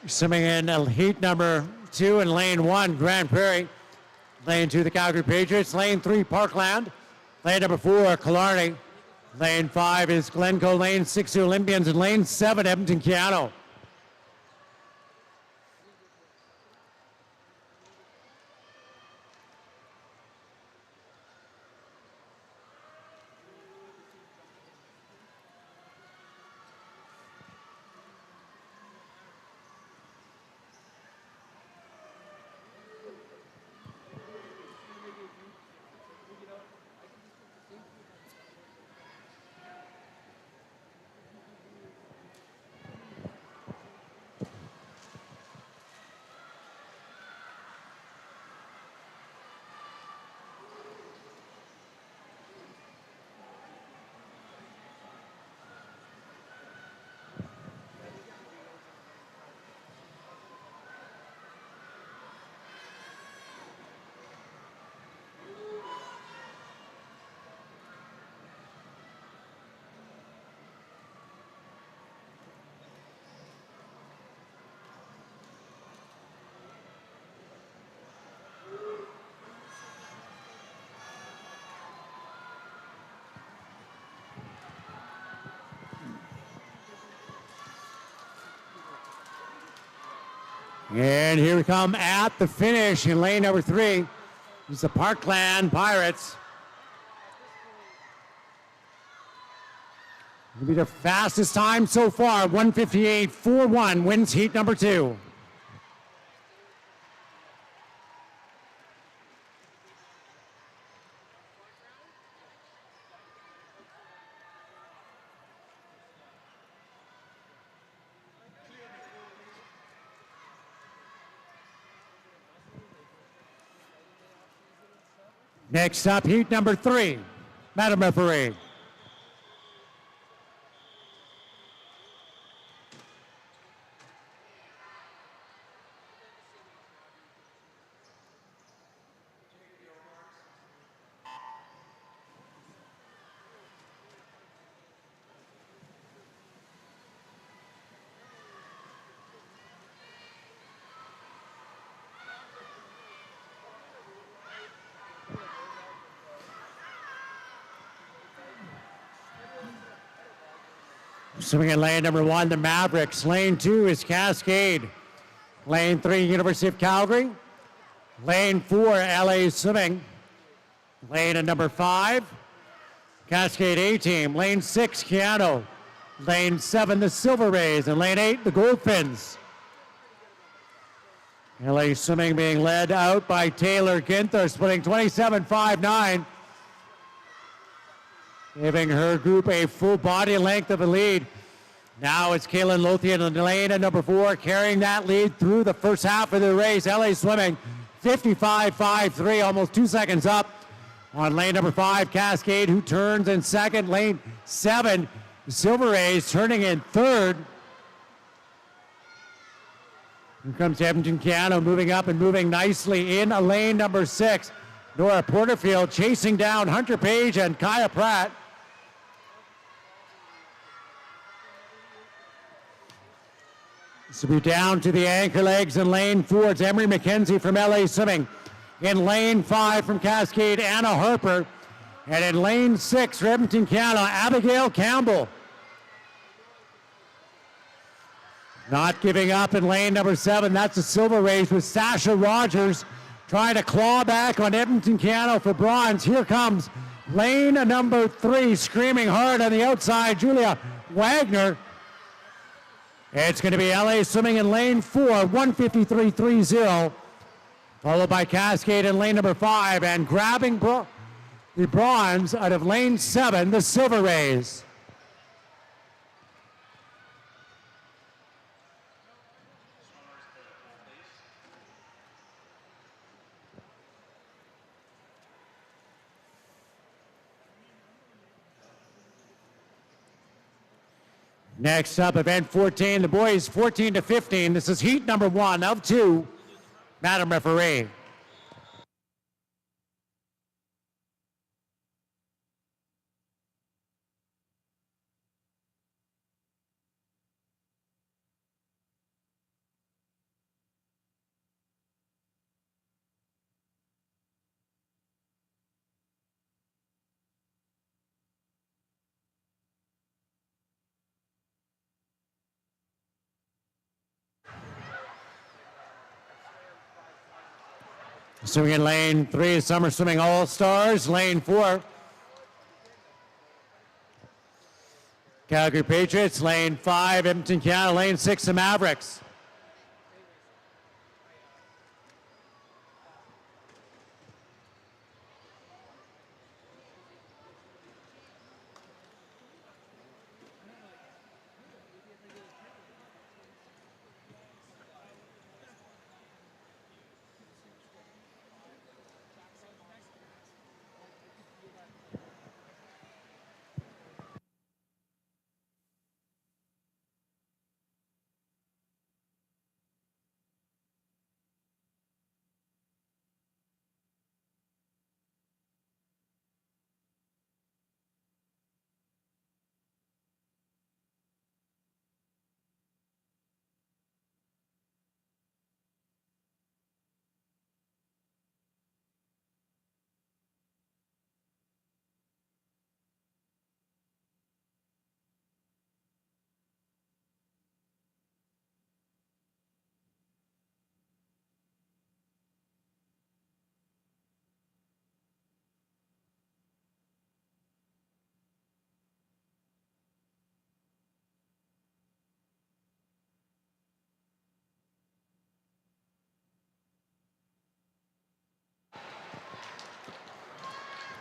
Swimming in heat number 2 in lane 1, Grand Prairie. Lane 2, the Calgary Patriots. Lane 3, Parkland. Lane number 4, Killarney. Lane 5 is Glencoe. Lane 6, the Olympians. And lane 7, Edmonton Keano. And here we come at the finish in lane number 3. It's the Parkland Pirates. It'll be the fastest time so far. 1:58.41 wins heat number 2. Next up, heat number 3, Madam Referee. Swimming in lane number 1, the Mavericks. Lane 2 is Cascade. Lane 3, University of Calgary. Lane 4, LA Swimming. Lane at number 5, Cascade A-Team. Lane 6, Keano. Lane 7, the Silver Rays. And lane 8, the Goldfins. LA Swimming being led out by Taylor Ginther, splitting 27.59. Giving her group a full body length of a lead. Now it's Kaylin Lothian in the lane at number 4, carrying that lead through the first half of the race. LA Swimming, 55.53, almost 2 seconds up. On lane number 5, Cascade, who turns in second. Lane 7, Silver Rays turning in third. Here comes Edmonton Keano moving up and moving nicely in lane number 6. Nora Porterfield chasing down Hunter Page and Kaya Pratt. So we're down to the anchor legs in lane 4. It's Emery McKenzie from LA Swimming. In lane 5 from Cascade, Anna Harper. And in lane 6 for Edmonton Keano, Abigail Campbell. Not giving up in lane number 7. That's a silver race with Sasha Rogers trying to claw back on Edmonton Canada for bronze. Here comes lane number 3, screaming hard on the outside, Julia Wagner. It's going to be LA Swimming in lane 4, 153.30, followed by Cascade in lane number 5, and grabbing the bronze out of lane 7, the Silver Rays. Next up, event 14, the boys 14 to 15. This is heat number 1 of 2. Madam Referee. Swimming in lane 3, Summer Swimming All-Stars. Lane 4, Calgary Patriots. Lane 5, Edmonton Canada. Lane 6, the Mavericks.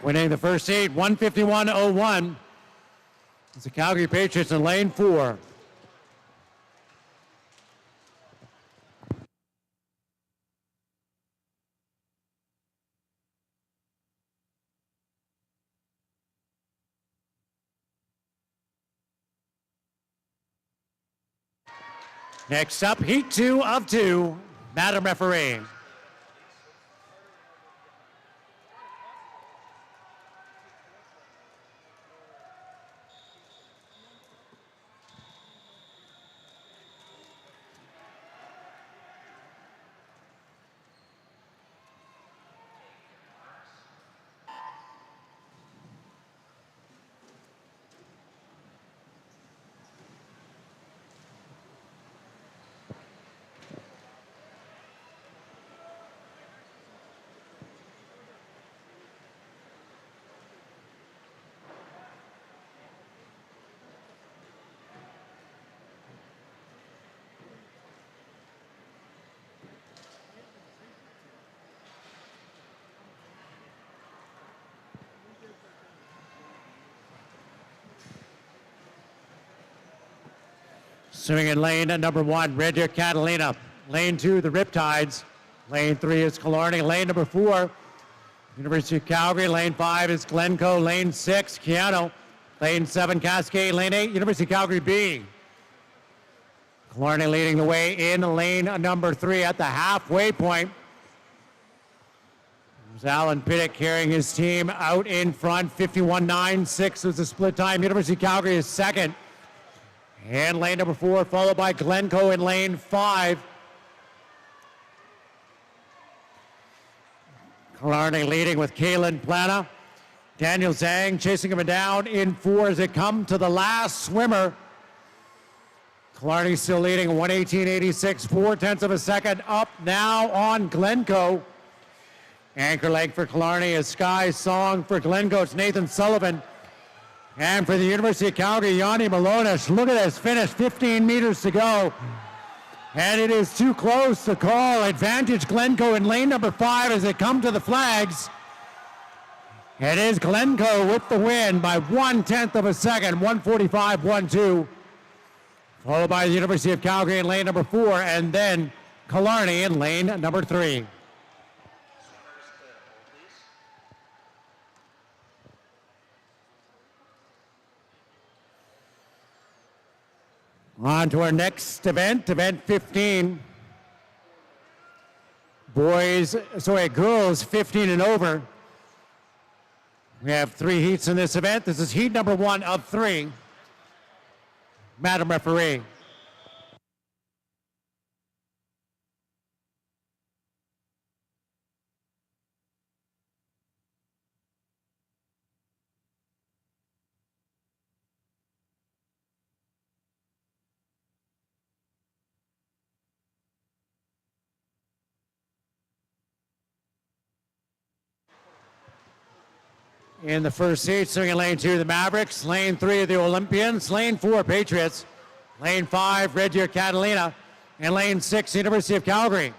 Winning the first heat, 151.01. It's the Calgary Patriots in lane 4. Next up, heat 2 of 2. Madam Referee. Swimming in lane number 1, Red Deer Catalina. Lane 2, the Riptides. Lane 3 is Killarney. Lane number 4, University of Calgary. Lane 5 is Glencoe. Lane 6, Keanu. Lane 7, Cascade. Lane 8, University of Calgary B. Killarney leading the way in lane number 3 at the halfway point. There's Alan Piddick carrying his team out in front. 51.96 was the split time. University of Calgary is second. And lane number 4, followed by Glencoe in lane 5. Killarney leading with Kaylin Plana. Daniel Zhang chasing him down in 4 as they come to the last swimmer. Killarney still leading 1:18.86, 4/10 of a second. Up now on Glencoe. Anchor leg for Killarney is Sky Song. For Glencoe, it's Nathan Sullivan. And for the University of Calgary, Yanni Malonis. Look at this finish, 15 meters to go. And it is too close to call. Advantage Glencoe in lane number 5 as they come to the flags. It is Glencoe with the win by 1/10 of a second, 1:45.12. Followed by the University of Calgary in lane number 4, and then Killarney in lane number 3. On to our next event, event 15. Girls 15 and over. We have 3 heats in this event. This is heat number 1 of 3. Madam Referee. In the first heat, swimming in lane 2, the Mavericks. Lane 3, the Olympians. Lane 4, Patriots. Lane 5, Red Deer Catalina. And lane 6, University of Calgary.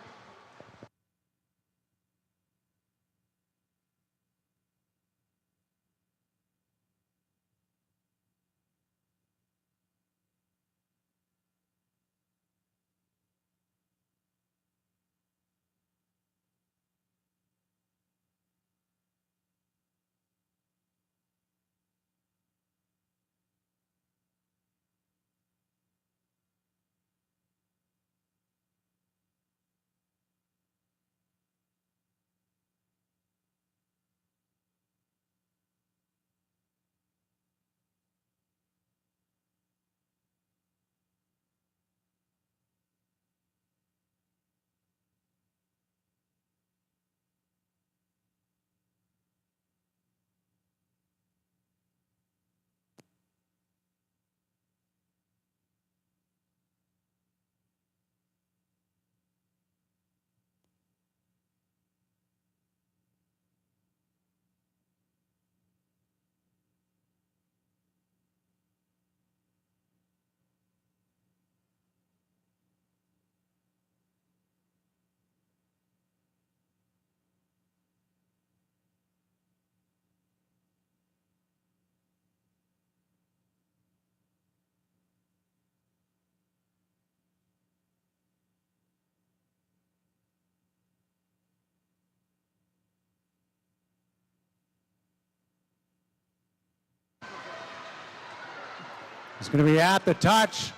It's going to be at the touch.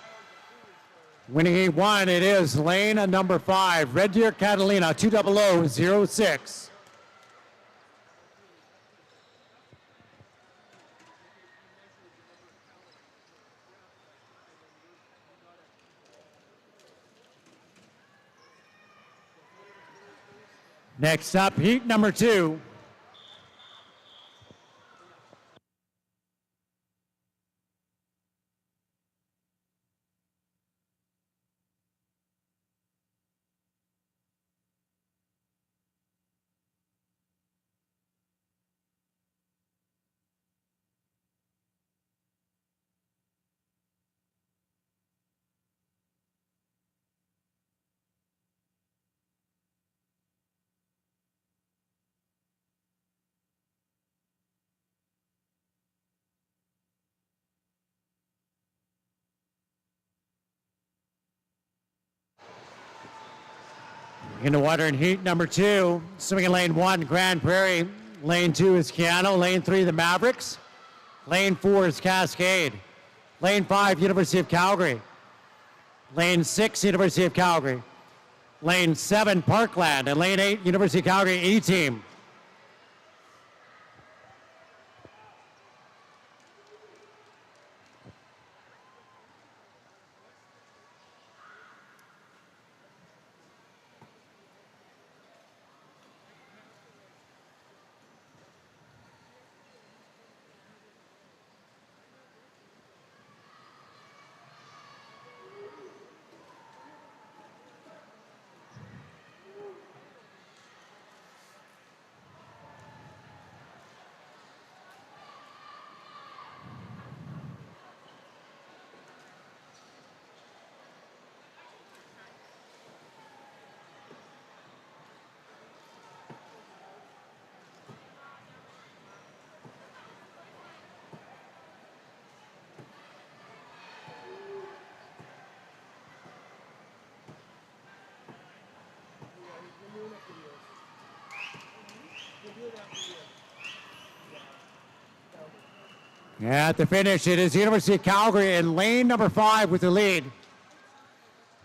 Winning heat 1, it is lane number 5, Red Deer Catalina, 20006. Next up, heat number 2. In the water in heat number 2, swimming in lane 1, Grand Prairie. Lane 2 is Keanu. Lane 3, the Mavericks. Lane 4 is Cascade. Lane 5, University of Calgary. Lane 6, University of Calgary. Lane 7, Parkland. And lane 8, University of Calgary E-Team. At the finish, it is University of Calgary in lane number 5 with the lead.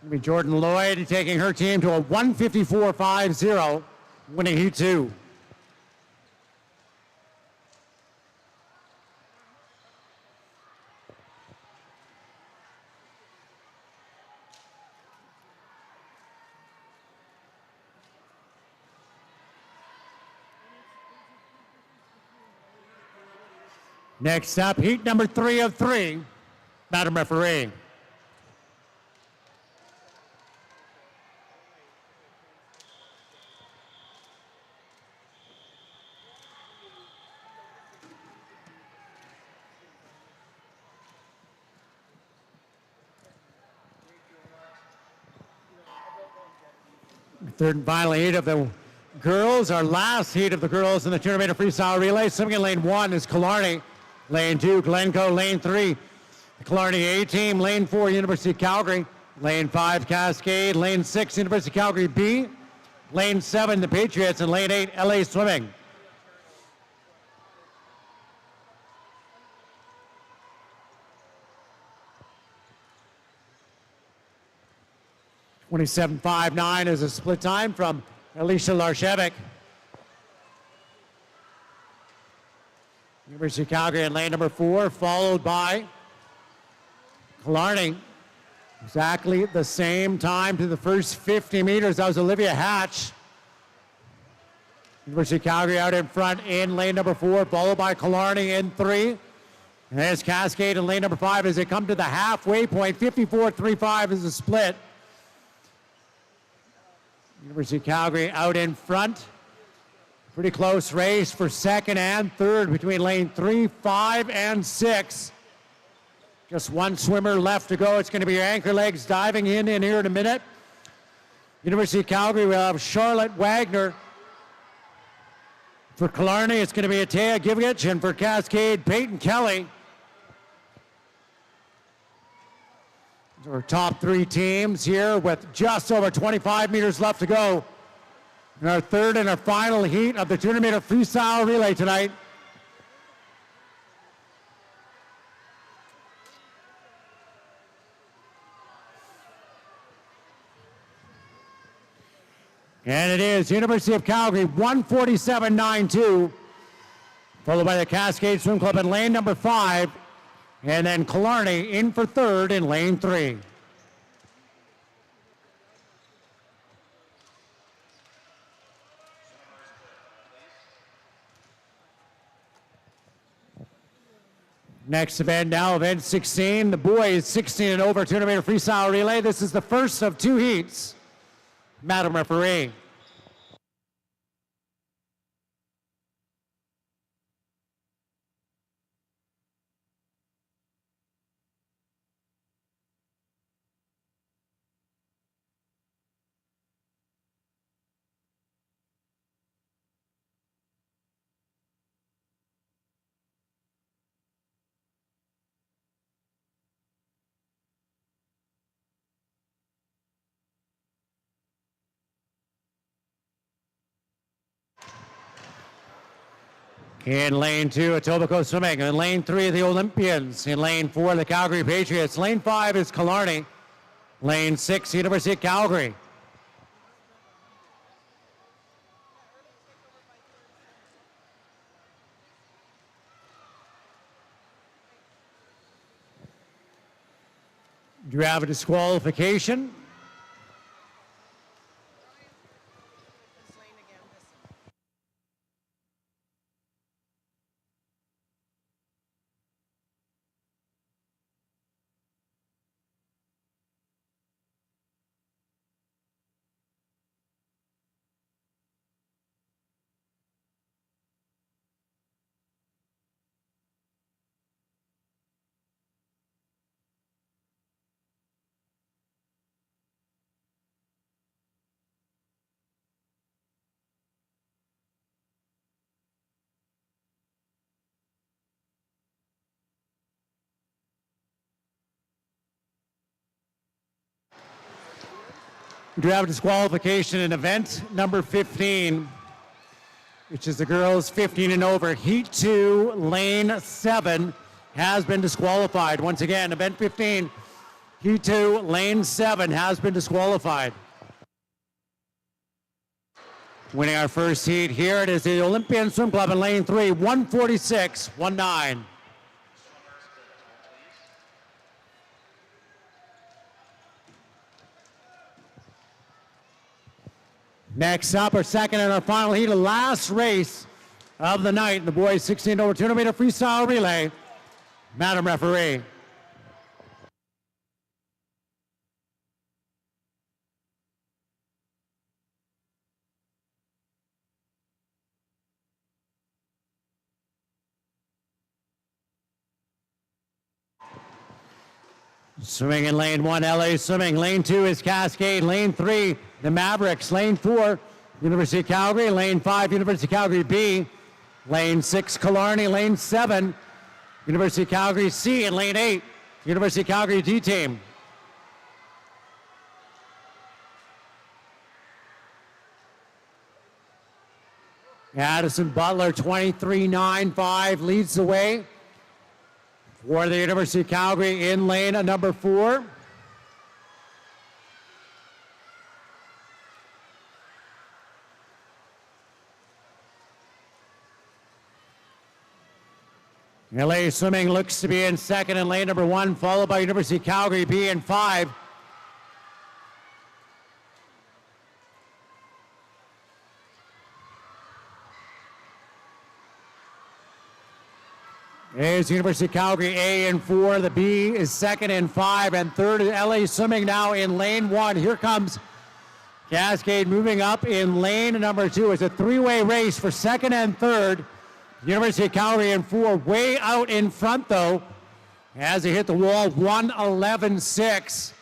It'll be Jordan Lloyd taking her team to a 154.50, winning Heat 2. Next up, heat number 3 of 3. Madam Referee. Third and final heat of the girls. Our last heat of the girls in the 200-meter freestyle relay. Swimming in lane 1 is Killarney. Lane 2, Glencoe. Lane 3, the Killarney A team. Lane 4, University of Calgary. Lane 5, Cascade. Lane 6, University of Calgary B. Lane 7, the Patriots. And lane 8, LA Swimming. .27.59 is a split time from Alicia Larshevik. University of Calgary in lane number 4, followed by Killarney. Exactly the same time to the first 50 meters. That was Olivia Hatch. University of Calgary out in front in lane number 4, followed by Killarney in 3. And there's Cascade in lane number 5 as they come to the halfway point. 54.35 is the split. University of Calgary out in front. Pretty close race for second and third between lane 3, 5, and 6. Just one swimmer left to go. It's going to be your anchor legs diving in here in a minute. University of Calgary will have Charlotte Wagner. For Killarney, it's going to be Atea Givich, and for Cascade, Peyton Kelly. Our top 3 teams here with just over 25 meters left to go. In our third and our final heat of the 200-meter freestyle relay tonight. And it is University of Calgary 147.92, followed by the Cascade Swim Club in lane number 5, and then Killarney in for third in lane 3. Next event now, event 16, the boys 16 and over 200-meter freestyle relay. This is the first of 2 heats. Madam Referee. In lane 2, Etobicoke Swimming. In lane 3, the Olympians. In lane 4, the Calgary Patriots. Lane 5 is Killarney. Lane 6, University of Calgary. Do you have a disqualification? We do have a disqualification in event number 15, which is the girls 15 and over. Heat 2, lane 7, has been disqualified. Once again, event 15, heat 2, lane 7 has been disqualified. Winning our first heat here, it is the Olympian Swim Club in lane 3, 146.19. Next up, our second and our final heat, the last race of the night, the boys 16 over 200 meter freestyle relay. Madam Referee. Swimming in lane 1, LA Swimming. Lane 2 is Cascade. Lane 3, the Mavericks. Lane 4, University of Calgary. Lane 5, University of Calgary B. Lane 6, Killarney. Lane 7, University of Calgary C. And lane 8, University of Calgary D team. Addison Butler, 23.95, leads the way for the University of Calgary in lane number 4. LA Swimming looks to be in second in lane number 1, followed by University of Calgary B in 5. There's University of Calgary A in 4. The B is second in 5, and third is LA Swimming now in lane 1. Here comes Cascade moving up in lane number 2. It's a three-way race for second and third. University of Calgary in 4, way out in front though, as they hit the wall, 1:11.6.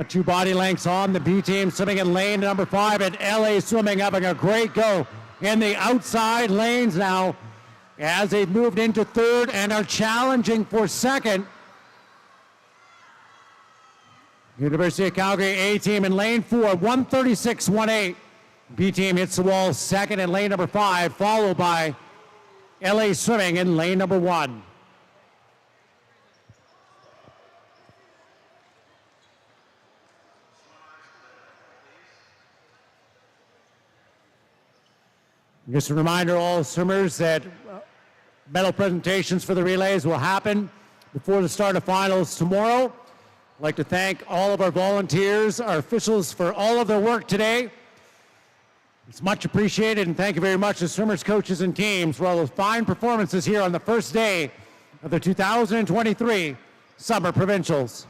2 body lengths on the B team, swimming in lane number 5, and LA Swimming having a great go in the outside lanes now, as they've moved into third and are challenging for second. University of Calgary A team in lane 4, 1:36.18. B team hits the wall second in lane number 5, followed by LA Swimming in lane number 1. Just a reminder, all swimmers, that medal presentations for the relays will happen before the start of finals tomorrow. I'd like to thank all of our volunteers, our officials, for all of their work today. It's much appreciated, and thank you very much to swimmers, coaches, and teams for all those fine performances here on the first day of the 2023 Summer Provincials.